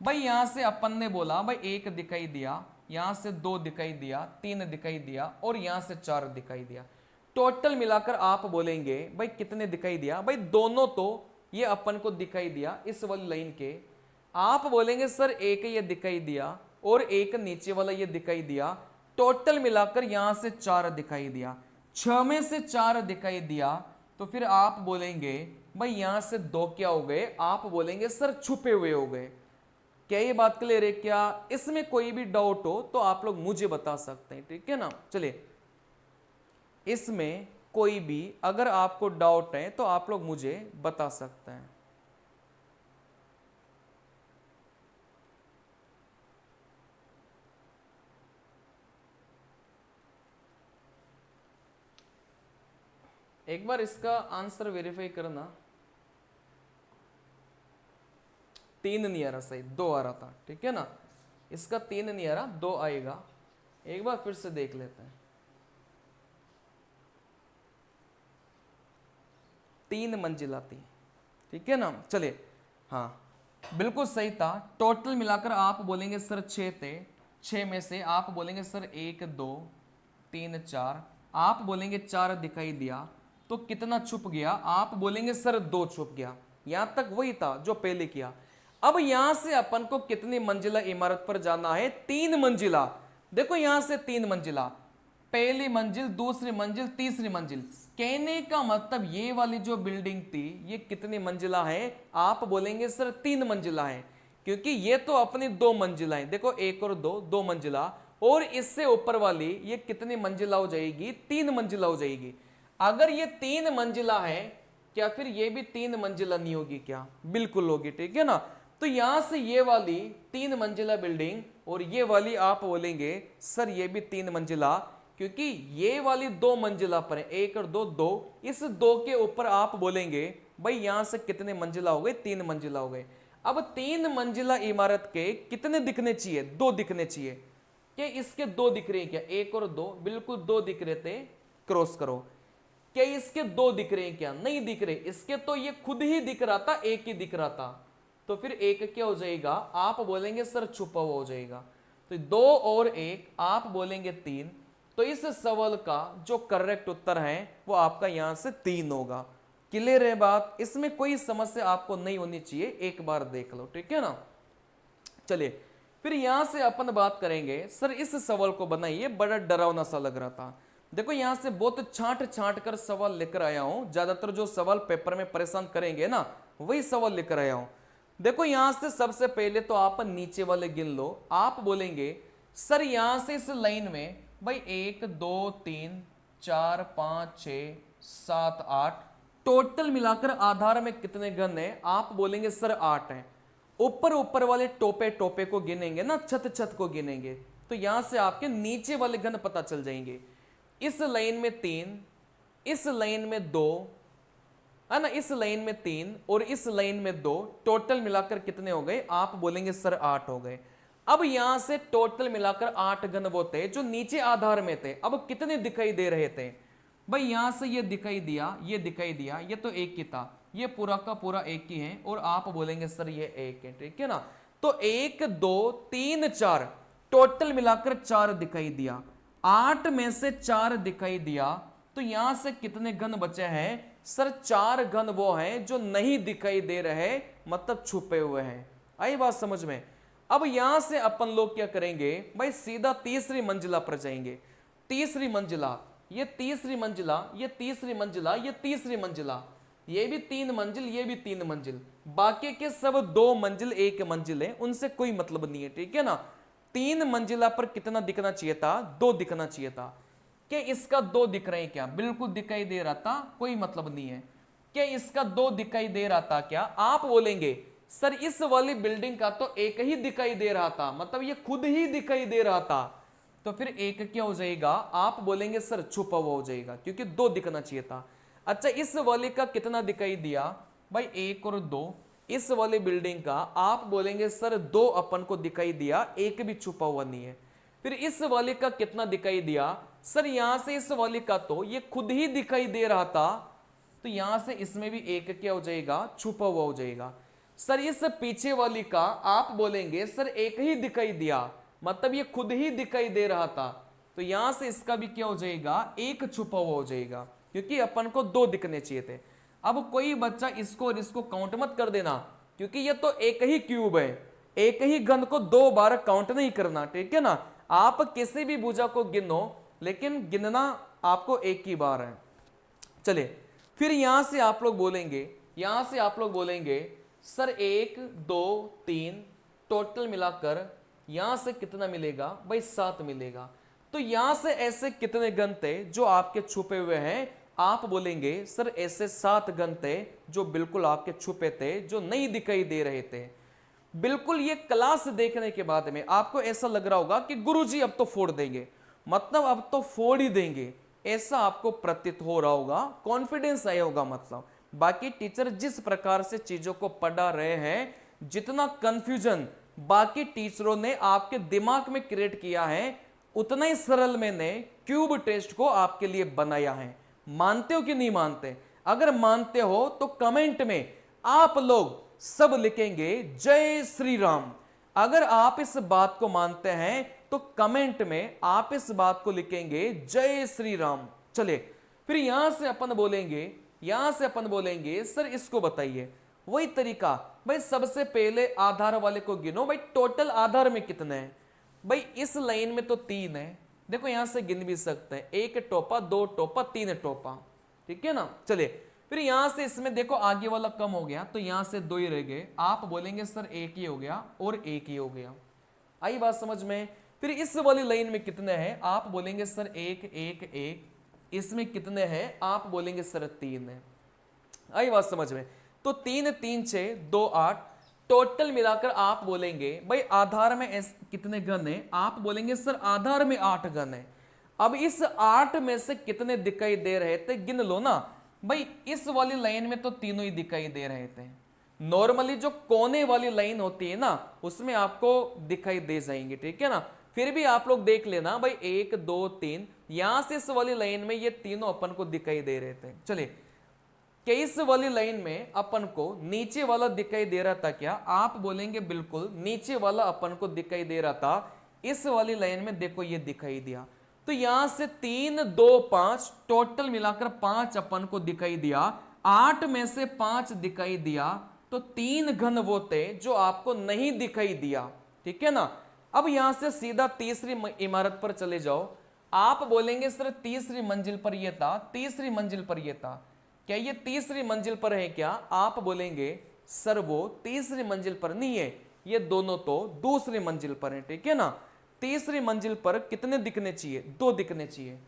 भाई यहां से अपन ने बोला भाई 1 दिखाई दिया, यहां से 2 दिखाई दिया, 3 दिखाई दिया और यहां से 4 दिखाई दिया। टोटल मिलाकर आप बोलेंगे भाई कितने दिखाई दिया। भाई दोनों तो ये अपन को दिखाई दिया इस वाली लाइन के, आप बोलेंगे सर 1 ये दिखाई दिया और 1 नीचे वाला ये दिखाई दिया। टोटल मिलाकर यहां से 4 दिखाई दिया, 6 में से 4 दिखाई दिया। तो फिर आप बोलेंगे भाई यहां से 2 क्या हो गए, आप बोलेंगे सर छुपे हुए हो गए। क्या ये बात क्लियर है क्या, इसमें कोई भी डाउट हो तो आप लोग मुझे बता सकते हैं, ठीक है ना। चलिए, इसमें कोई भी अगर आपको डाउट है तो आप लोग मुझे बता सकते हैं। एक बार इसका आंसर वेरीफाई करना। 3 नहीं आ रहा, सही 2 आ रहा था, ठीक है ना। इसका 3 नहीं आ रहा, 2 आएगा। एक बार फिर से देख लेते हैं। 3 मंजिला थी, ठीक है ना। चलिए, हाँ बिल्कुल सही था। टोटल मिलाकर आप बोलेंगे सर 6 थे। 6 में से आप बोलेंगे सर 1 2 3 4, आप बोलेंगे 4 दिखाई दिया। तो कितना छुप गया, आप बोलेंगे सर 2 छुप गया। यहां तक वही था जो पहले किया। अब यहां से अपन को कितनी मंजिला इमारत पर जाना है, 3 मंजिला। देखो यहां से 3 मंजिला, पहली मंजिल, दूसरी मंजिल, तीसरी मंजिल। कहने का मतलब ये वाली जो बिल्डिंग थी ये कितनी मंजिला है, आप बोलेंगे सर 3 मंजिला है। क्योंकि ये तो अपनी 2 मंजिला है। देखो 1 और 2, 2 मंजिला। और इससे ऊपर वाली ये कितनी मंजिला हो जाएगी, 3 मंजिला हो जाएगी। अगर ये 3 मंजिला है, क्या फिर ये भी 3 मंजिला नहीं होगी क्या, बिल्कुल होगी, ठीक है ना। तो यहां से ये वाली 3 मंजिला बिल्डिंग और ये वाली आप बोलेंगे सर ये भी 3 मंजिला, क्योंकि ये वाली 2 मंजिला पर है, 1 और 2 2। इस 2 के ऊपर आप बोलेंगे भाई यहां से कितने मंजिला हो गए, 3 मंजिला हो गए। अब 3 मंजिला इमारत के कितने दिखने चाहिए, 2 दिखने चाहिए। क्या इसके 2 दिख रहे हैं क्या, 1 और 2, बिल्कुल 2 दिख रहे थे, क्रॉस करो। क्या इसके 2 दिख रहे हैं क्या, नहीं दिख रहे। इसके तो ये खुद ही दिख रहा था, 1 ही दिख रहा था। तो फिर 1 क्या हो जाएगा, आप बोलेंगे सर छुपा हुआ हो जाएगा। तो 2 और 1 आप बोलेंगे 3। तो इस सवाल का जो करेक्ट उत्तर है वो आपका यहां से 3 होगा। क्लियर है बात, इसमें कोई समस्या आपको नहीं होनी चाहिए, एक बार देख लो, ठीक है ना। चलिए, फिर यहां से अपन बात करेंगे सर इस सवाल को बनाइए, बड़ा डरावना सा लग रहा था। देखो यहां से बहुत छांट छांट कर सवाल लेकर आया हूं। ज्यादातर जो सवाल पेपर में परेशान करेंगे ना वही सवाल लेकर आया हूं। देखो यहां से सबसे पहले तो आप नीचे वाले गिन लो। आप बोलेंगे सर यहां से इस लाइन में भाई 1 2 3 4 5 6 7 8, टोटल मिलाकर आधार में कितने घन है, आप बोलेंगे सर 8 है। ऊपर ऊपर वाले टोपे टोपे को गिनेंगे ना, छत छत को गिनेंगे, तो यहां से आपके नीचे वाले घन पता चल जाएंगे। इस लाइन में 3, इस लाइन में 2 है ना, इस लाइन में 3 और इस लाइन में 2, टोटल मिलाकर कितने हो गए, आप बोलेंगे सर 8 हो गए। अब यहां से टोटल मिलाकर 8 घन वो थे जो नीचे आधार में थे। अब कितने दिखाई दे रहे थे, भाई यहां से ये दिखाई दिया, ये दिखाई दिया, ये तो एक ही था, ये पूरा का पूरा एक ही है, और आप बोलेंगे सर ये एक है, ठीक है ना। तो 1 2 3 4 टोटल मिलाकर 4 दिखाई दिया, 8 में से 4 दिखाई दिया, तो यहां से कितने घन बचे हैं सर? 4 घन वो हैं जो नहीं दिखाई दे रहे, मतलब छुपे हुए हैं। आई बात समझ में? अब यहां से अपन लोग क्या करेंगे भाई, सीधा तीसरी मंजिला पर जाएंगे। तीसरी मंजिला, ये तीसरी मंजिला, ये तीसरी मंजिला, ये तीसरी मंजिला, ये भी 3 मंजिल, ये भी 3 मंजिल, बाकी के सब 2 मंजिल 1 मंजिल है, उनसे कोई मतलब नहीं है, ठीक है ना। 3 मंजिला पर कितना दिखना चाहिए था? 2 दिखना चाहिए था। क्या इसका 2 दिख रहे हैं क्या? बिल्कुल दिखाई दे रहा था, कोई मतलब नहीं है। क्या इसका 2 दिखाई दे रहा था क्या? आप बोलेंगे सर इस वाली बिल्डिंग का तो एक ही दिखाई दे रहा था, मतलब ये खुद ही दिखाई दे रहा था, तो फिर एक क्या हो जाएगा? आप बोलेंगे सर छुपा हुआ हो जाएगा, क्योंकि 2 दिखना चाहिए था। अच्छा, इस वाले का कितना दिखाई दिया भाई? 1 और 2। इस वाली बिल्डिंग का आप बोलेंगे सर 2 अपन को दिखाई दिया, एक भी छुपा हुआ नहीं है। फिर इस वाले का कितना दिखाई दिया सर? यहां से इस वाले का तो ये खुद ही दिखाई दे रहा था, तो यहां से इसमें भी एक क्या हो जाएगा? छुपा हुआ हो जाएगा। सर इस पीछे वाली का आप बोलेंगे सर एक ही दिखाई दिया, मतलब ये खुद ही दिखाई दे रहा था, तो यहां से इसका भी क्या हो जाएगा? एक छुपा हुआ हो जाएगा, क्योंकि अपन को 2 दिखने चाहिए थे। अब कोई बच्चा इसको और इसको काउंट मत कर देना, क्योंकि ये तो एक ही क्यूब है, एक ही घन को 2 बार काउंट नहीं करना, ठीक है ना। आप किसी भी भुजा को गिनो, लेकिन गिनना आपको एक ही बार है। चलिए, फिर यहां से आप लोग बोलेंगे, यहां से आप लोग बोलेंगे सर 1 2 3 टोटल मिलाकर यहां से कितना मिलेगा भाई? 7 मिलेगा। तो यहां से ऐसे कितने घन थे जो आपके छुपे हुए हैं? आप बोलेंगे सर ऐसे 7 घन थे जो बिल्कुल आपके छुपे थे, जो नहीं दिखाई दे रहे थे। बिल्कुल ये क्लास देखने के बाद में आपको ऐसा लग रहा होगा कि गुरुजी अब तो फोड़ देंगे, मतलब अब तो फोड़ ही देंगे, ऐसा आपको प्रतीत हो रहा होगा, कॉन्फिडेंस आया होगा मतलब। बाकी टीचर जिस प्रकार से चीजों को पढ़ा रहे हैं, जितना कंफ्यूजन बाकी टीचरों ने आपके दिमाग में क्रिएट किया है, उतना ही सरल मैंने क्यूब टेस्ट को आपके लिए बनाया है। मानते हो कि नहीं मानते? अगर मानते हो तो कमेंट में आप लोग सब लिखेंगे जय श्री राम। अगर आप इस बात को मानते हैं तो कमेंट में आप इस बात को लिखेंगे जय श्री राम। चलिए, फिर यहां से अपन बोलेंगे, यहां से अपन बोलेंगे सर इसको बताइए। वही तरीका भाई, सबसे पहले आधार वाले को गिनो भाई, टोटल आधार में कितने हैं भाई? इस लाइन में तो 3 है, देखो यहां से गिन भी सकते हैं, 1 टोपा 2 टोपा 3 टोपा, ठीक है ना। चलिए, फिर यहां से इसमें देखो आगे वाला कम हो गया, तो यहां से 2 ही रह गए, आप बोलेंगे सर 1 ही हो गया और 1 ही हो गया। आई बात समझ में? फिर इस वाली लाइन में कितने हैं? आप बोलेंगे सर 1 1 1। इसमें कितने हैं? आप बोलेंगे सर 3 है। आई बात समझ में? तो 3 3 6 2 8 टोटल मिलाकर आप बोलेंगे भाई आधार में कितने घन है? आप बोलेंगे सर आधार में 8 घन है। अब इस 8 में से कितने दिखाई दे रहे थे गिन लो ना भाई। इस वाली लाइन में तो तीनों ही दिखाई दे रहे थे। नॉर्मली जो कोने वाली लाइन होती है ना, उसमें आपको दिखाई दे जाएंगे, ठीक है ना। फिर भी आप लोग देख लेना भाई 1 2 3, यहां से इस वाली लाइन में ये तीनों अपन को दिखाई दे रहे थे। चलिए, क्या इस वाली लाइन में अपन को नीचे वाला दिखाई दे रहा था क्या? आप बोलेंगे बिल्कुल नीचे वाला अपन को दिखाई दे रहा था। इस वाली लाइन में देखो ये दिखाई दिया, तो यहां से 3 2 5 टोटल मिलाकर 5 अपन को दिखाई दिया। 8 में से 5 दिखाई दिया, तो 3 घन वो थे जो आपको नहीं दिखाई दिया, ठीक है ना। अब यहां से सीधा तीसरी इमारत पर चले जाओ। आप बोलेंगे सर तीसरी मंजिल पर यह था, तीसरी मंजिल पर यह था, क्या ये तीसरी मंजिल पर है क्या? आप बोलेंगे सर वो तीसरी मंजिल पर नहीं है, ये दोनों तो दूसरी मंजिल पर है, ठीक है ना। तीसरी मंजिल पर कितने दिखने चाहिए? 2 दिखने चाहिए।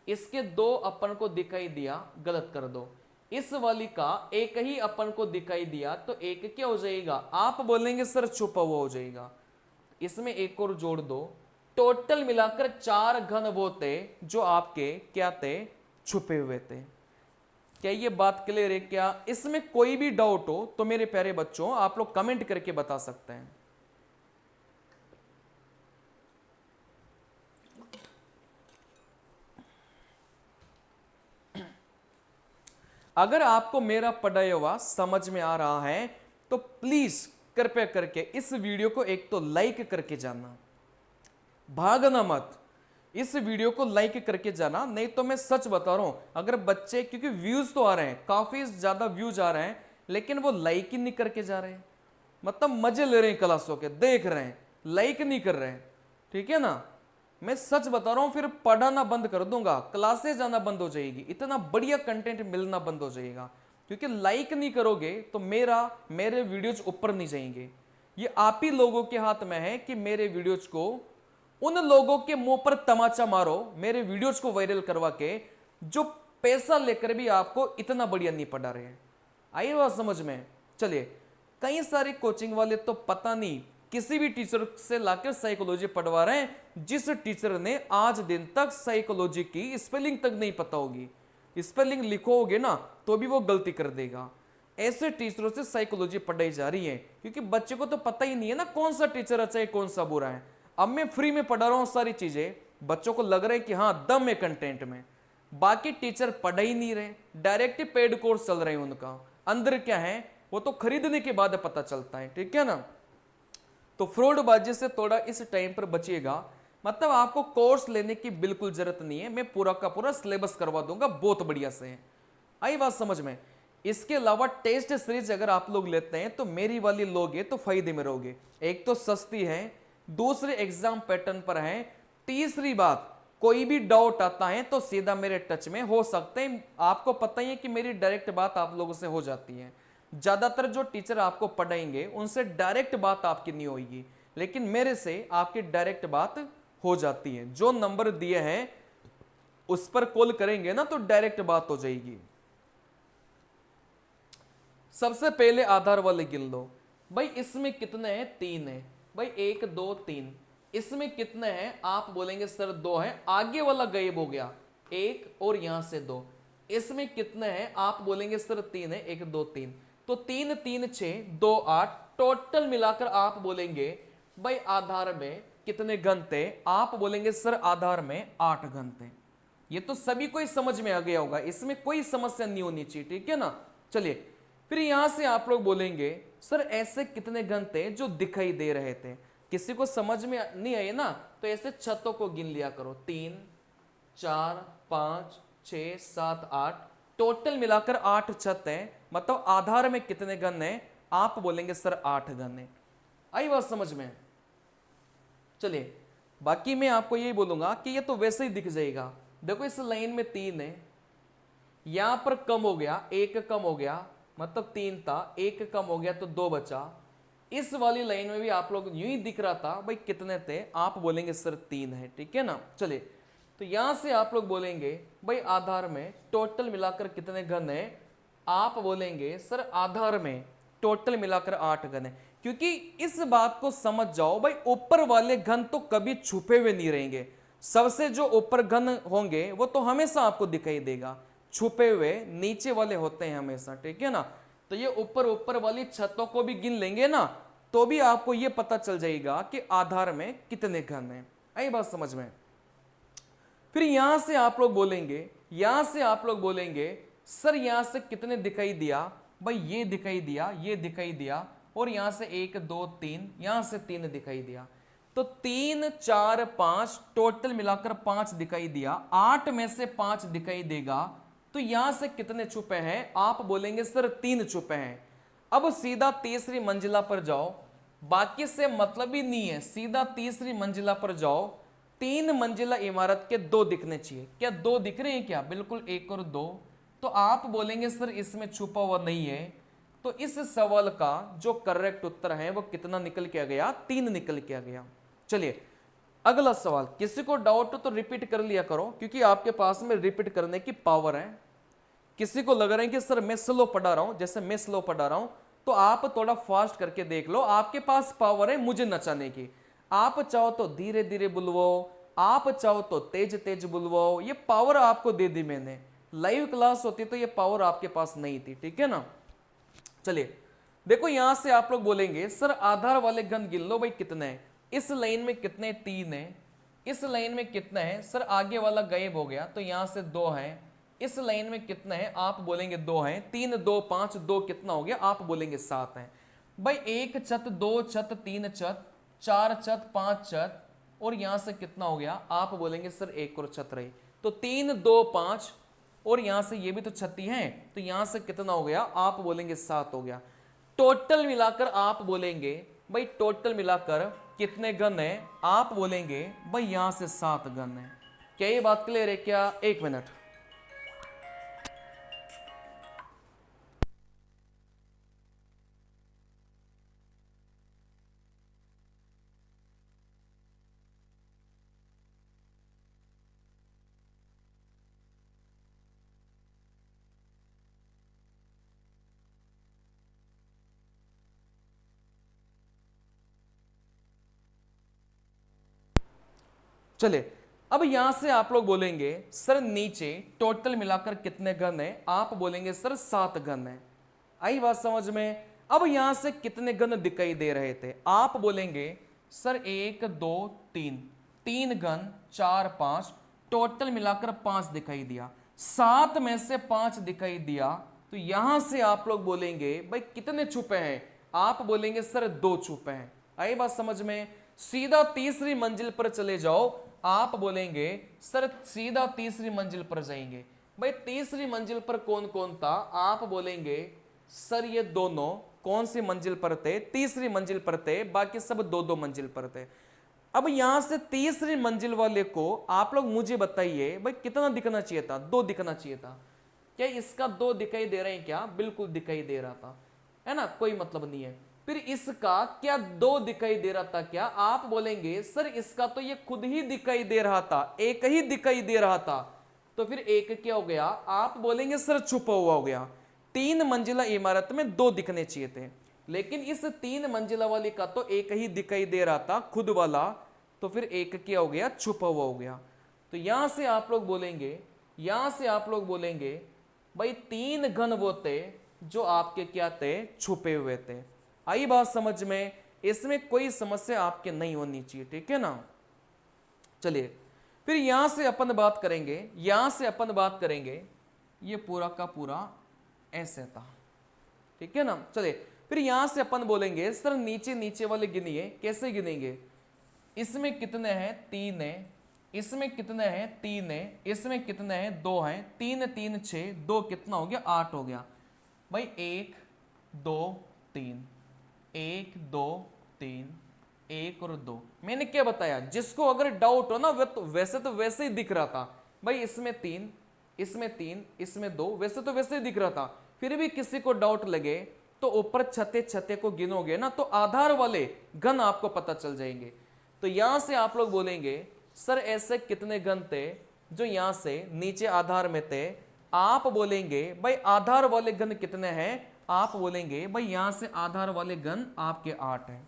इसके 2 अपन को दिखाई दिया, गलत कर दो। इस वाली का एक ही अपन को दिखाई दिया, तो एक क्या हो जाएगा? आप बोलेंगे सर छुपा हुआ हो जाएगा। इसमें एक और जोड़ दो, टोटल मिलाकर 4 घन वो थे जो आपके क्या थे? छुपे हुए थे। क्या ये बात क्लियर है? क्या इसमें कोई भी डाउट हो तो मेरे प्यारे बच्चों आप लोग कमेंट करके बता सकते हैं। अगर आपको मेरा पढ़ाया हुआ समझ में आ रहा है तो प्लीज कृपया करके इस वीडियो को एक तो लाइक करके जाना, भागना मत, इस वीडियो को लाइक करके जाना। नहीं तो मैं सच बता रहा हूं, अगर बच्चे, क्योंकि व्यूज तो आ रहे हैं, काफी ज्यादा व्यूज आ रहे हैं, लेकिन वो लाइक ही नहीं करके जा रहे हैं, मतलब मजे ले रहे हैं क्लासों के, देख रहे हैं, लाइक नहीं कर रहे हैं, ठीक है ना। मैं सच बता रहा हूं, फिर पढ़ाना बंद कर दूंगा, क्लासेस जाना बंद हो जाएगी, इतना बढ़िया कंटेंट मिलना बंद हो जाएगा, क्योंकि लाइक नहीं करोगे तो मेरे वीडियोज ऊपर नहीं जाएंगे। ये आप ही लोगों के हाथ में है कि मेरे वीडियोज को, उन लोगों के मुंह पर तमाचा मारो, मेरे वीडियोज को वायरल करवा के, जो पैसा लेकर भी आपको इतना बढ़िया नहीं पढ़ा रहे हैं। आई बात समझ में। चलिए, कई सारे कोचिंग वाले तो पता नहीं किसी भी टीचर से लाकर साइकोलॉजी पढ़वा रहे हैं, जिस टीचर ने आज दिन तक साइकोलॉजी की स्पेलिंग तक नहीं पता होगी, स्पेलिंग लिखोगे ना तो भी वो गलती कर देगा। ऐसे टीचरों से साइकोलॉजी पढ़ाई जा रही है, क्योंकि बच्चे को तो पता ही नहीं है ना कौन सा टीचर अच्छा है कौन सा बुरा है। अब मैं फ्री में पढ़ा रहा हूं सारी चीजें, बच्चों को लग रहा है कि हाँ दम है कंटेंट में, बाकी टीचर पढ़ा ही नहीं रहे, डायरेक्ट पेड कोर्स चल रहे हैं उनका, अंदर क्या है वो तो खरीदने के बाद पता चलता है, ठीक है ना। तो फ्रॉडबाजी से थोड़ा इस टाइम पर बचिएगा, मतलब आपको कोर्स लेने की बिल्कुल जरूरत नहीं है, मैं पूरा का पूरा सिलेबस करवा दूंगा बहुत बढ़िया से। आई बात समझ में। इसके अलावा टेस्ट सीरीज अगर आप लोग लेते हैं तो मेरी वाली लोगे तो फायदे में रहोगे। एक तो सस्ती है, दूसरे एग्जाम पैटर्न पर है, तीसरी बात कोई भी डाउट आता है तो सीधा मेरे टच में हो सकते हैं। आपको पता ही है कि मेरी डायरेक्ट बात आप लोगों से हो जाती है, ज्यादातर जो टीचर आपको पढ़ाएंगे उनसे डायरेक्ट बात आपकी नहीं होगी, लेकिन मेरे से आपकी डायरेक्ट बात हो जाती है। जो नंबर दिए हैं उस पर कॉल करेंगे ना तो डायरेक्ट बात हो जाएगी। सबसे पहले आधार वाले गिन लो भाई, इसमें कितने हैं? 3 है भाई, 1 2 3। इसमें कितने हैं? आप बोलेंगे सर 2 है, आगे वाला गायब हो गया, 1 और यहां से 2। इसमें कितने हैं? आप बोलेंगे सर 3 है, 1 2 3, तो 3 3 6 2 8, टोटल मिलाकर आप बोलेंगे भाई आधार में कितने घन थे? आप बोलेंगे सर आधार में 8 घन थे। ये तो सभी को ही समझ में आ गया होगा, इसमें कोई समस्या नहीं होनी चाहिए, ठीक है ना। चलिए, फिर यहां से आप लोग बोलेंगे सर ऐसे कितने घन थे जो दिखाई दे रहे थे? किसी को समझ में नहीं आई ना तो ऐसे छतों को गिन लिया करो, 3 4 5 6 7 8, टोटल मिलाकर 8 छत है, मतलब आधार में कितने घन है? आप बोलेंगे सर 8 घन है। आई बात समझ में। चलिए, बाकी मैं आपको यही बोलूंगा कि ये तो वैसे ही दिख जाएगा। देखो इस लाइन में 3 है, यहां पर कम हो गया, 1 कम हो गया, मतलब 3 था, 1 कम हो गया तो 2 बचा। इस वाली लाइन में भी आप लोग यूं ही दिख रहा था भाई कितने थे? आप बोलेंगे सर 3 है, ठीक है ना। चलिए, तो यहां से आप लोग बोलेंगे भाई आधार में टोटल मिलाकर कितने घन है? आप बोलेंगे सर आधार में टोटल मिलाकर 8 घन है। क्योंकि इस बात को समझ जाओ भाई, ऊपर वाले घन तो कभी छुपे हुए नहीं रहेंगे, सबसे जो ऊपर घन होंगे वो तो हमेशा आपको दिखाई देगा, छुपे हुए नीचे वाले होते हैं हमेशा, ठीक है ना। तो ये ऊपर वाली छतों को भी गिन लेंगे ना तो भी आपको ये पता चल जाएगा कि आधार में कितने घन है। आई बात समझ में। फिर यहां से आप लोग बोलेंगे सर यहां से कितने दिखाई दिया? भाई ये दिखाई दिया, ये दिखाई दिया, और यहां से 1 2 3, यहां से 3 दिखाई दिया, तो 3 4 5 टोटल मिलाकर 5 दिखाई दिया, 8 में से 5 दिखाई देगा, तो यहां से कितने छुपे हैं? आप बोलेंगे सर 3 छुपे हैं। अब सीधा तीसरी मंजिला पर जाओ, बाकी से मतलब ही नहीं है, सीधा तीसरी मंजिला पर जाओ, 3 मंजिला इमारत के 2 दिखने चाहिए। क्या 2 दिख रहे हैं क्या? बिल्कुल 1 और 2। तो आप बोलेंगे सर इसमें छुपा हुआ नहीं है, तो इस सवाल का जो करेक्ट उत्तर है वो कितना निकल के आ गया? 3 निकल के आ गया। चलिए, अगला सवाल। किसी को डाउट हो तो रिपीट कर लिया करो, क्योंकि आपके पास में रिपीट करने की पावर है। किसी को लग रहा है कि सर मैं स्लो पढ़ा रहा हूं, जैसे मैं स्लो पढ़ा रहा हूं, तो आप थोड़ा फास्ट करके देख लो, आपके पास पावर है मुझे नचाने की। आप चाहो तो धीरे धीरे बुलवाओ, आप चाहो तो तेज तेज बुलवाओ, ये पावर आपको दे दी मैंने। लाइव क्लास होती तो ये पावर आपके पास नहीं थी, ठीक है ना। चलिए, देखो यहां से आप लोग बोलेंगे सर आधार वाले घन गिन लो भाई कितने हैं? इस लाइन में कितने? 3 है। इस लाइन में कितने हैं? सर आगे वाला गायब हो गया तो यहां से 2 है, इस लाइन में कितने हैं, आप बोलेंगे 2 हैं, 3 2 5, 2 कितना हो गया, आप बोलेंगे 7 हैं। भाई 1 छत, 2 छत, 3 छत, 4 छत, 5 छत, और यहां से कितना हो गया, आप बोलेंगे सर 1 और छत रही, तो 3 2 5, और यहां से ये भी तो छत ही है, तो यहां से कितना हो गया, आप बोलेंगे 7 हो गया। टोटल मिलाकर आप बोलेंगे भाई टोटल मिलाकर कितने गन है, आप बोलेंगे भाई यहां से 7 गन है। क्या ये बात क्लियर है क्या? एक मिनट। चलिए, अब यहां से आप लोग बोलेंगे सर नीचे टोटल मिलाकर कितने गन है, आप बोलेंगे सर 7 गन है। आई बात समझ में? अब यहां से कितने गन दिखाई दे रहे थे, आप बोलेंगे सर 1 2 3, 3 गन, 4 5, टोटल मिलाकर 5 दिखाई दिया, 7 में से 5 दिखाई दिया, तो यहां से आप लोग बोलेंगे भाई कितने छुपे हैं, आप बोलेंगे सर 2 छुपे हैं। आई बात समझ में? सीधा तीसरी मंजिल पर चले जाओ, आप बोलेंगे सर सीधा तीसरी मंजिल पर जाएंगे। भाई तीसरी मंजिल पर कौन कौन था, आप बोलेंगे सर ये दोनों कौन सी मंजिल पर थे, तीसरी मंजिल पर थे, बाकी सब 2 2 मंजिल पर थे। अब यहां से तीसरी मंजिल वाले को आप लोग मुझे बताइए भाई कितना दिखना चाहिए था, 2 दिखना चाहिए था। क्या इसका 2 दिखाई दे रहे हैं क्या? बिल्कुल दिखाई दे रहा था, है ना, कोई मतलब नहीं है। फिर इसका क्या 2 दिखाई दे रहा था क्या? आप बोलेंगे सर इसका तो ये खुद ही दिखाई दे रहा था, एक ही दिखाई दे रहा था, तो फिर एक क्या हो गया, आप बोलेंगे सर छुपा हुआ हो गया। 3 मंजिला इमारत में 2 दिखने चाहिए थे, लेकिन इस 3 मंजिला वाली का तो एक ही दिखाई दे रहा था खुद वाला, तो फिर एक क्या हो गया, छुपा हुआ हो गया। तो यहां से आप लोग बोलेंगे, यहां से आप लोग बोलेंगे भाई 3 घन वो थे जो आपके क्या थे, छुपे हुए थे। आई बात समझ में? इसमें कोई समस्या आपके नहीं होनी चाहिए, ठीक है ना। चलिए, फिर यहां से अपन बात करेंगे, यहां से अपन बात करेंगे, ये पूरा का पूरा ऐसे था, ठीक है ना। चलिए, फिर यहां से अपन बोलेंगे सर नीचे नीचे वाले गिनिए, कैसे गिनेंगे, इसमें कितने हैं, 3 है, इसमें कितने हैं, 3 है, इसमें कितने हैं, 2 हैं, 3 3 6, 2 कितना हो गया, 8 हो गया। भाई 1 2 3, 1 2 3, 1 और 2, मैंने क्या बताया, जिसको अगर डाउट हो ना वैसे तो वैसे ही दिख रहा था, भाई इसमें 3, इसमें 3, इसमें 2, वैसे तो वैसे ही दिख रहा था। फिर भी किसी को डाउट लगे तो ऊपर छते छते को गिनोगे ना, तो आधार वाले घन आपको पता चल जाएंगे। तो यहां से आप लोग बोलेंगे सर ऐसे कितने घन थे जो यहां से नीचे आधार में थे, आप बोलेंगे भाई आधार वाले घन कितने हैं, आप बोलेंगे भाई यहां से आधार वाले घन आपके 8 हैं।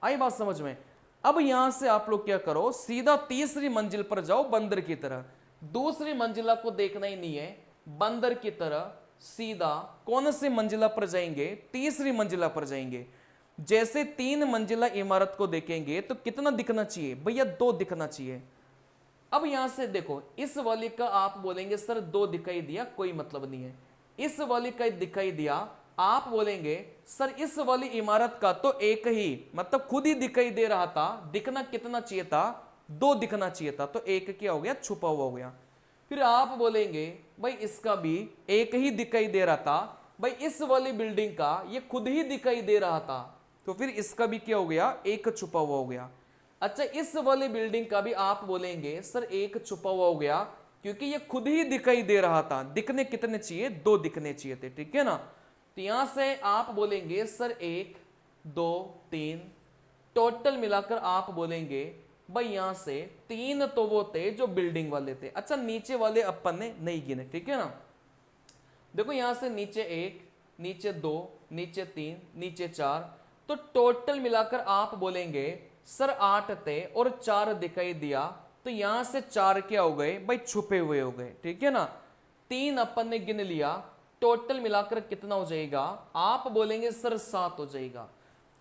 आई बात समझ में? अब यहां से आप लोग क्या करो, सीधा तीसरी मंजिल पर जाओ बंदर की तरह, दूसरी मंजिला को देखना ही नहीं है, बंदर की तरह सीधा कौन सी मंजिला पर जाएंगे, तीसरी मंजिला पर जाएंगे। जैसे 3 मंजिला इमारत को देखेंगे तो कितना दिखना चाहिए भैया, 2 दिखना चाहिए। अब यहां से देखो, इस वाली का आप बोलेंगे सर 2 दिखाई दिया, कोई मतलब नहीं है। इस वाली का दिखाई दिया, आप बोलेंगे सर इस वाली इमारत का तो एक ही, मतलब खुद ही दिखाई दे रहा था, दिखना कितना चाहिए था, 2 दिखना चाहिए था, तो एक क्या हो गया, छुपा हुआ हो गया। फिर आप बोलेंगे भाई इसका भी एक ही दिखाई दे रहा था, भाई इस वाली बिल्डिंग का ये खुद ही दिखाई दे रहा था, तो फिर इसका भी क्या हो गया, एक छुपा हुआ हो गया। अच्छा, इस वाली बिल्डिंग का भी आप बोलेंगे सर एक छुपा हुआ हो गया, क्योंकि ये खुद ही दिखाई दे रहा था, दिखने कितने चाहिए, 2 दिखने चाहिए थे, ठीक है ना। तो यहां से आप बोलेंगे सर 1 2 3, टोटल मिलाकर आप बोलेंगे भाई यहां से 3 तो वो थे जो बिल्डिंग वाले थे। अच्छा, नीचे वाले अपन ने नहीं गिने, ठीक है ना। देखो यहां से नीचे 1, नीचे 2, नीचे 3, नीचे 4, तो टोटल मिलाकर आप बोलेंगे सर 8 थे और 4 दिखाई दिया, तो यहां से 4 क्या हो गए भाई, छुपे हुए हो गए, ठीक है ना। 3 अपन ने गिन लिया, टोटल मिलाकर कितना हो जाएगा, आप बोलेंगे सर 7 हो जाएगा।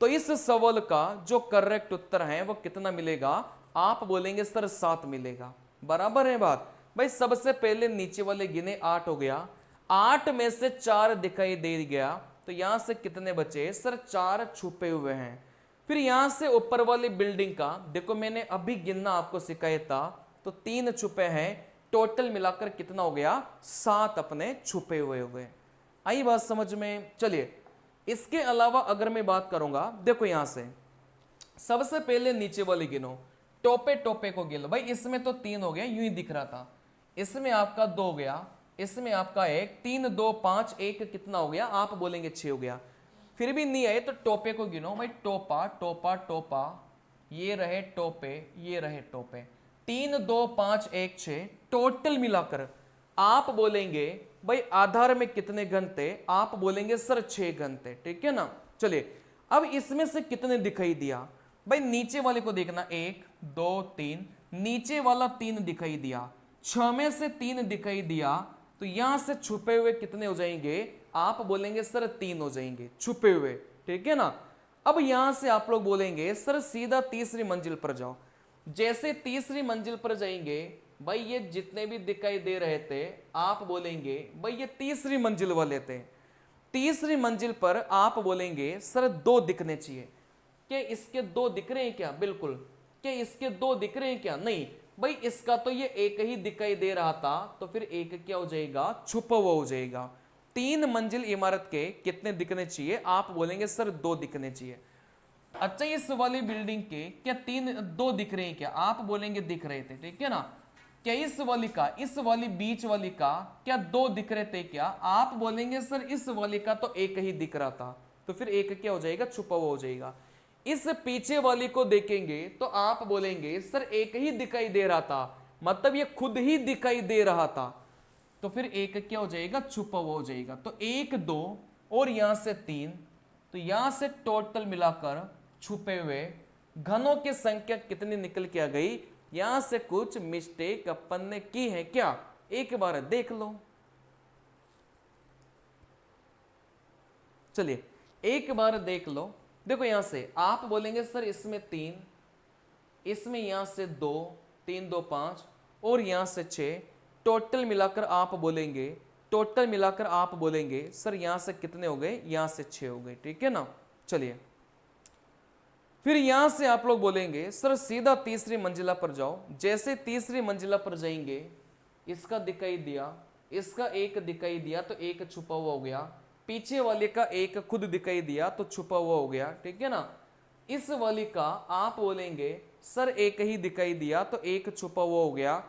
तो इस सवाल का जो करेक्ट उत्तर है वो कितना मिलेगा, आप बोलेंगे सर 7 मिलेगा। बराबर है बात? भाई सबसे पहले नीचे वाले गिने 8 हो गया, 8 में से 4 दिखाई दे गया, तो यहां से कितने बचे सर 4 छुपे हुए हैं। फिर यहां से ऊपर वाली बिल्डिंग का देखो मैंने अभी गिनना आपको सिखाया था, तो 3 छुपे हैं, टोटल मिलाकर कितना हो गया 7 अपने छुपे हुए हो गए। आई बात समझ में। चलिए इसके अलावा अगर मैं बात करूंगा, देखो यहां से सबसे पहले नीचे वाली गिनो, टोपे टोपे को गिनो। भाई इसमें तो 3 हो गया, यूं ही दिख रहा था, इसमें आपका 2 गया, इसमें आपका 1, 3 2 5 1 कितना हो गया आप बोलेंगे 6 हो गया। फिर भी नहीं आए तो टोपे को गिनो। भाई टोपा टोपा टोपा, ये रहे टोपे, ये रहे टोपे, 3 2 5 1 6, टोटल मिलाकर आप बोलेंगे भाई आधार में कितने घन थे, आप बोलेंगे सर 6 घन थे, ठीक है ना। चलिए अब इसमें से कितने दिखाई दिया, भाई नीचे वाले को देखना, 1 2 3, नीचे वाला 3 दिखाई दिया, 6 में से 3 दिखाई दिया, तो यहां से छुपे हुए कितने हो जाएंगे, आप बोलेंगे सर 3 हो जाएंगे छुपे हुए, ठीक है ना। अब यहां से आप लोग बोलेंगे सर सीधा तीसरी मंजिल पर जाओ। जैसे तीसरी मंजिल पर जाएंगे, भाई ये जितने भी दिखाई दे रहे थे आप बोलेंगे भाई ये तीसरी मंजिल वाले थे। तीसरी मंजिल पर आप बोलेंगे सर 2 दिखने चाहिए। क्या इसके 2 दिख रहे हैं क्या, बिल्कुल। क्या इसके 2 दिख रहे हैं क्या, नहीं। भाई इसका तो ये 1 ही दिखाई दे रहा था, तो फिर 1 क्या हो जाएगा छुपा हुआ हो जाएगा। 3 मंजिल इमारत के कितने दिखने चाहिए, आप बोलेंगे सर 2 दिखने चाहिए। अच्छा इस वाली बिल्डिंग के क्या 2 दिख रहे हैं क्या, आप बोलेंगे दिख रहे थे, ठीक है ना। क्या इस वाली का, इस वाली बीच वाली का क्या 2 दिख रहे थे क्या, आप बोलेंगे सर इस वाली का तो 1 ही दिख रहा था, तो फिर 1 क्या हो जाएगा छुपा हुआ हो जाएगा। इस पीछे वाली को देखेंगे तो आप बोलेंगे सर 1 ही दिखाई दे रहा था, मतलब ये खुद ही दिखाई दे रहा था, तो फिर 1 क्या हो जाएगा छुपा हुआ हो जाएगा। तो 1 2 और यहां से 3, तो यहां से टोटल मिलाकर छुपे हुए घनों की संख्या कितनी निकल के आ गई। यहां से कुछ मिस्टेक अपन ने की है क्या, एक बार देख लो। चलिए एक बार देख लो। देखो यहां से आप बोलेंगे सर इसमें 3, इसमें यहां से 2, 3 2 5 और यहां से 6, टोटल मिलाकर आप बोलेंगे, टोटल मिलाकर आप बोलेंगे सर यहां से कितने हो गए, यहां से 6 हो गए, ठीक है ना। चलिए फिर यहां से आप लोग बोलेंगे सर सीधा तीसरी मंजिला पर जाओ। जैसे तीसरी मंजिला पर जाएंगे, इसका दिखाई दिया, इसका 1 दिखाई दिया, तो 1 छुपा हुआ हो गया, पीछे वाले का 1 खुद दिखाई दिया तो छुपा हुआ हो गया, ठीक है ना। इस वाली का आप बोलेंगे सर 1 ही दिखाई दिया तो 1 छुपा हुआ हो गया।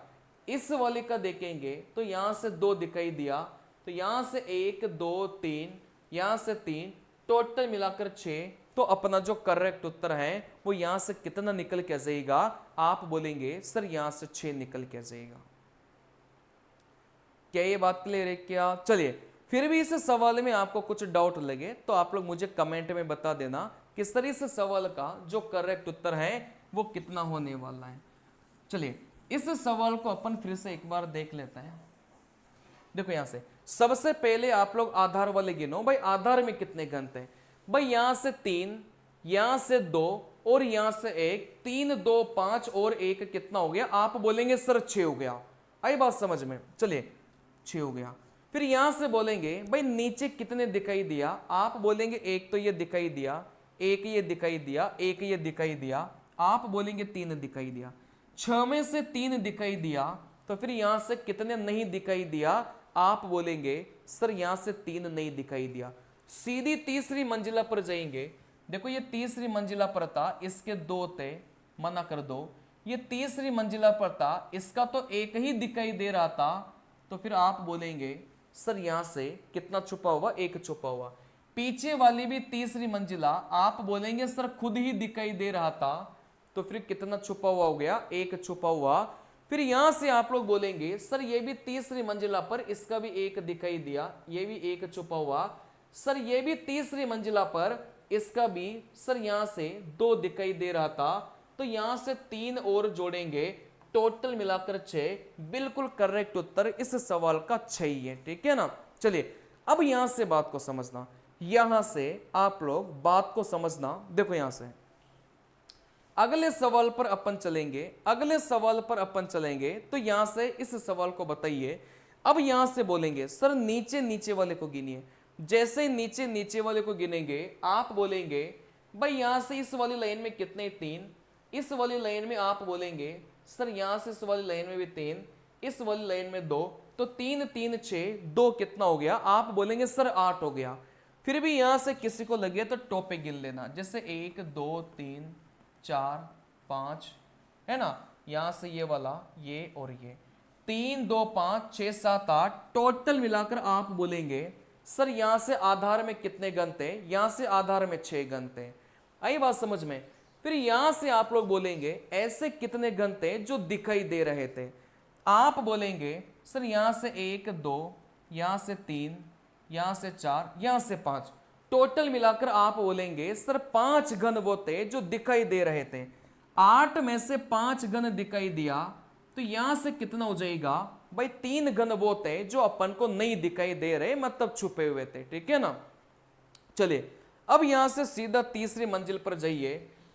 इस वाली का देखेंगे तो यहां से 2 दिखाई दिया, तो यहां से 1 2 3, यहां से 3, टोटल मिलाकर 6, तो अपना जो करेक्ट उत्तर है वो यहां से कितना निकल के जाएगा, आप बोलेंगे सर यहां से 6 निकल के जाएगा। क्या ये बात क्लियर है क्या। चलिए फिर भी इस सवाल में आपको कुछ डाउट लगे तो आप लोग मुझे कमेंट में बता देना कि सर इस सवाल का जो करेक्ट उत्तर है वो कितना होने वाला है। चलिए इस सवाल को अपन फिर से एक बार देख लेते हैं। देखो यहां से सबसे पहले आप लोग आधार वाले गिनो, भाई आधार में कितने घन थे। भाई यहां से 3, यहां से 2 और यहां से 1, 3 2 5 और 1 कितना हो गया, आप बोलेंगे सर 6 हो गया। आई बात समझ में। चलिए 6 हो गया। फिर यहां से बोलेंगे भाई नीचे कितने दिखाई दिया, आप बोलेंगे 1 तो ये दिखाई दिया, 1 ये दिखाई दिया, 1 ये दिखाई दिया, आप बोलेंगे 3 दिखाई दिया। 6 में से 3 दिखाई दिया, तो फिर यहां से कितने नहीं दिखाई दिया, आप बोलेंगे सर यहां से 3 नहीं दिखाई दिया। सीधी तीसरी मंजिला पर जाएंगे। देखो ये तीसरी मंजिला पर था, इसके 2 थे, मना कर दो। ये तीसरी मंजिला पर था, इसका तो 1 ही दिखाई दे रहा था, तो फिर आप बोलेंगे सर यहां से कितना छुपा हुआ, 1 छुपा हुआ। पीछे वाली भी तीसरी मंजिला, आप बोलेंगे सर खुद ही दिखाई दे रहा था, तो फिर कितना छुपा हुआ हो गया, 1 छुपा हुआ। फिर यहां से आप लोग बोलेंगे सर ये भी तीसरी मंजिला पर, इसका भी 1 दिखाई दिया, ये भी 1 छुपा हुआ। सर ये भी तीसरी मंजिला पर, इसका भी सर यहां से 2 दिखाई दे रहा था, तो यहां से 3 और जोड़ेंगे, टोटल मिलाकर 6। बिल्कुल करेक्ट उत्तर इस सवाल का 6 ही है, ठीक है ना। चलिए अब यहां से बात को समझना, यहां से आप लोग बात को समझना। देखो यहां से अगले सवाल पर अपन चलेंगे, अगले सवाल पर अपन चलेंगे। तो यहां से इस सवाल को बताइए। अब यहां से बोलेंगे सर नीचे नीचे वाले को गिनिए। जैसे नीचे नीचे वाले को गिनेंगे आप बोलेंगे भाई यहां से इस वाली लाइन में कितने 3, इस वाली लाइन में आप बोलेंगे सर यहां से इस वाली लाइन में भी 3, इस वाली लाइन में 2, तो 3 3 6, 2 कितना हो गया? आप बोलेंगे सर 8 हो गया। फिर भी यहां से किसी को लगे तो टोपे गिन लेना, जैसे 1 2 3 4 5 है ना, यहां से ये वाला, ये और ये 3 2 5 6 7 8, टोटल मिलाकर आप बोलेंगे सर यहां से आधार में कितने गण थे? यहां से आधार में 6 गण थे। आई बात समझ में? फिर यहां से आप लोग बोलेंगे ऐसे कितने गण थे जो दिखाई दे रहे थे? आप बोलेंगे सर यहां से 1 2, यहां से 3, यहां से 4, यहां से 5, टोटल मिलाकर आप बोलेंगे सर 5 गण वो थे जो दिखाई दे रहे थे। 8 में से 5 गण दिखाई दिया तो यहां से कितना हो जाएगा भाई? 3 गण वो थे जो अपन को नहीं दिखाई दे रहे, मतलब छुपे हुए थे। ठीक है ना? चलिए अब यहां से सीधा तीसरी मंजिल पर जाइए।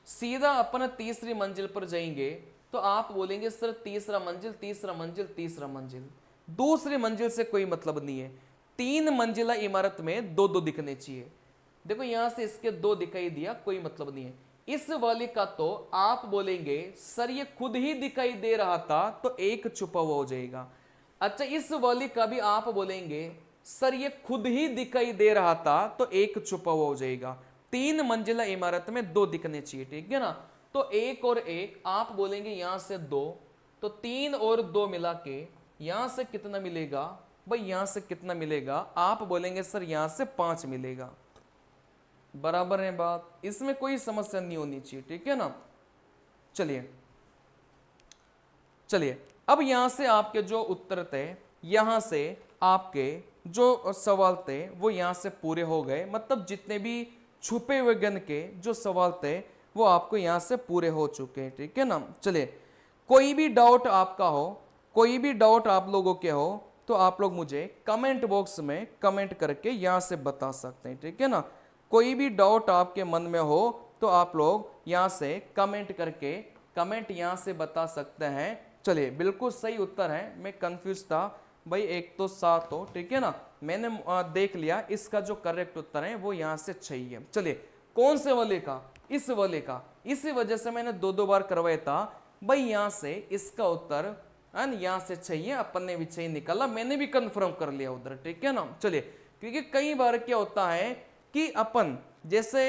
सीधा अपन तीसरी मंजिल पर जाएंगे तो आप बोलेंगे सर तीसरा मंजिल, तीसरा मंजिल, तीसरा मंजिल। दूसरी मंजिल से कोई मतलब नहीं है। 3 मंजिला इमारत में 2 2 दिखने चाहिए। देखो यहां से इसके 2 दिखाई दिया, कोई मतलब नहीं है। इस वाली का तो आप बोलेंगे सर ये खुद ही दिखाई दे रहा था तो 1 छुपा हुआ हो जाएगा। अच्छा इस वाली का भी आप बोलेंगे सर ये खुद ही दिखाई दे रहा था तो 1 छुपा हुआ हो जाएगा। 3 मंजिला इमारत में 2 दिखने चाहिए। ठीक है ना? तो 1 और 1 आप बोलेंगे यहां से 2, तो 3 और 2 मिला के यहां से कितना मिलेगा भाई? यहां से कितना मिलेगा? आप बोलेंगे सर यहां से 5 मिलेगा। बराबर है बात? इसमें कोई समस्या नहीं होनी चाहिए। ठीक है ना? चलिए चलिए अब यहां से आपके जो उत्तर थे, यहां से आपके जो सवाल थे वो यहां से पूरे हो गए। मतलब जितने भी छुपे हुए गण के जो सवाल थे वो आपको यहां से पूरे हो चुके हैं। ठीक है ना? चलिए कोई भी डाउट आपका हो, कोई भी डाउट आप लोगों के हो तो आप लोग मुझे कमेंट बॉक्स में कमेंट करके यहां से बता सकते हैं। ठीक है ना? कोई भी डाउट आपके मन में हो तो आप लोग यहां से कमेंट करके कमेंट यहां से बता सकते हैं। चलिए बिल्कुल सही उत्तर है। मैं कंफ्यूज था भाई, 1 तो 7 हो। ठीक है ना? मैंने देख लिया इसका जो करेक्ट उत्तर है वो यहां से 6 है। चलिए कौन से वाले का? इस वाले का। इसी वजह से मैंने 2 बार करवाया था भाई। यहां से इसका उत्तर यहां से 6 है, अपन ने भी 6 निकाला, मैंने भी कंफर्म कर लिया उधर। ठीक है ना? चलिए क्योंकि कई बार क्या होता है कि अपन जैसे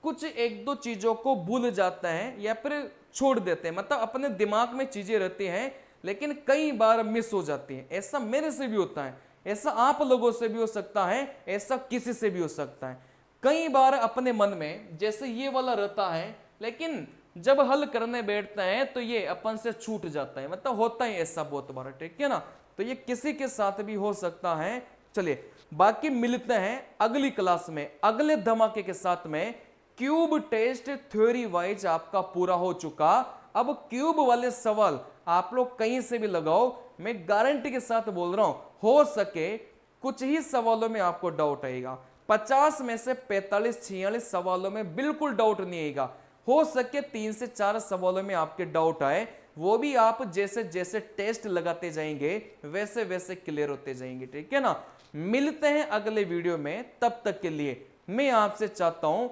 कुछ 1 2 चीजों को भूल जाते हैं या फिर छोड़ देते हैं, मतलब अपने दिमाग में चीजें रहती हैं लेकिन कई बार मिस हो जाती है। ऐसा मेरे से भी होता है, ऐसा आप लोगों से भी हो सकता है, ऐसा किसी से भी हो सकता है। कई बार अपने मन में जैसे ये वाला रहता है लेकिन जब हल करने बैठते हैं तो ये अपन से छूट जाता है, मतलब होता है ऐसा बहुत बार। ठीक है ना? तो ये किसी के साथ भी हो सकता है। चलिए बाकी मिलते हैं अगली क्लास में अगले धमाके के साथ में। क्यूब टेस्ट थ्योरी वाइज आपका पूरा हो चुका। अब क्यूब वाले सवाल आप लोग कहीं से भी लगाओ, मैं गारंटी के साथ बोल रहा हूं हो सके कुछ ही सवालों में आपको डाउट आएगा। 50 में से 45 46 सवालों में बिल्कुल डाउट नहीं आएगा। हो सके 3 से 4 सवालों में आपके डाउट आए, वो भी आप जैसे जैसे टेस्ट लगाते जाएंगे वैसे वैसे क्लियर होते जाएंगे। ठीक है ना? मिलते हैं अगले वीडियो में। तब तक के लिए मैं आपसे चाहता हूं,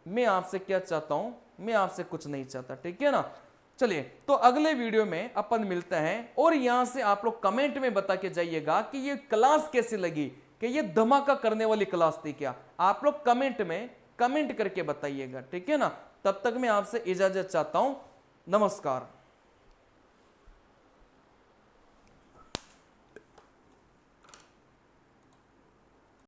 मैं आपसे क्या चाहता हूं? मैं आपसे कुछ नहीं चाहता। ठीक है ना? चलिए तो अगले वीडियो में अपन मिलते हैं। और यहां से आप लोग कमेंट में बता के जाइएगा कि ये क्लास कैसी लगी, कि ये धमाका करने वाली क्लास थी क्या। आप लोग कमेंट में कमेंट करके बताइएगा। ठीक है ना? तब तक मैं आपसे इजाजत चाहता हूं। नमस्कार।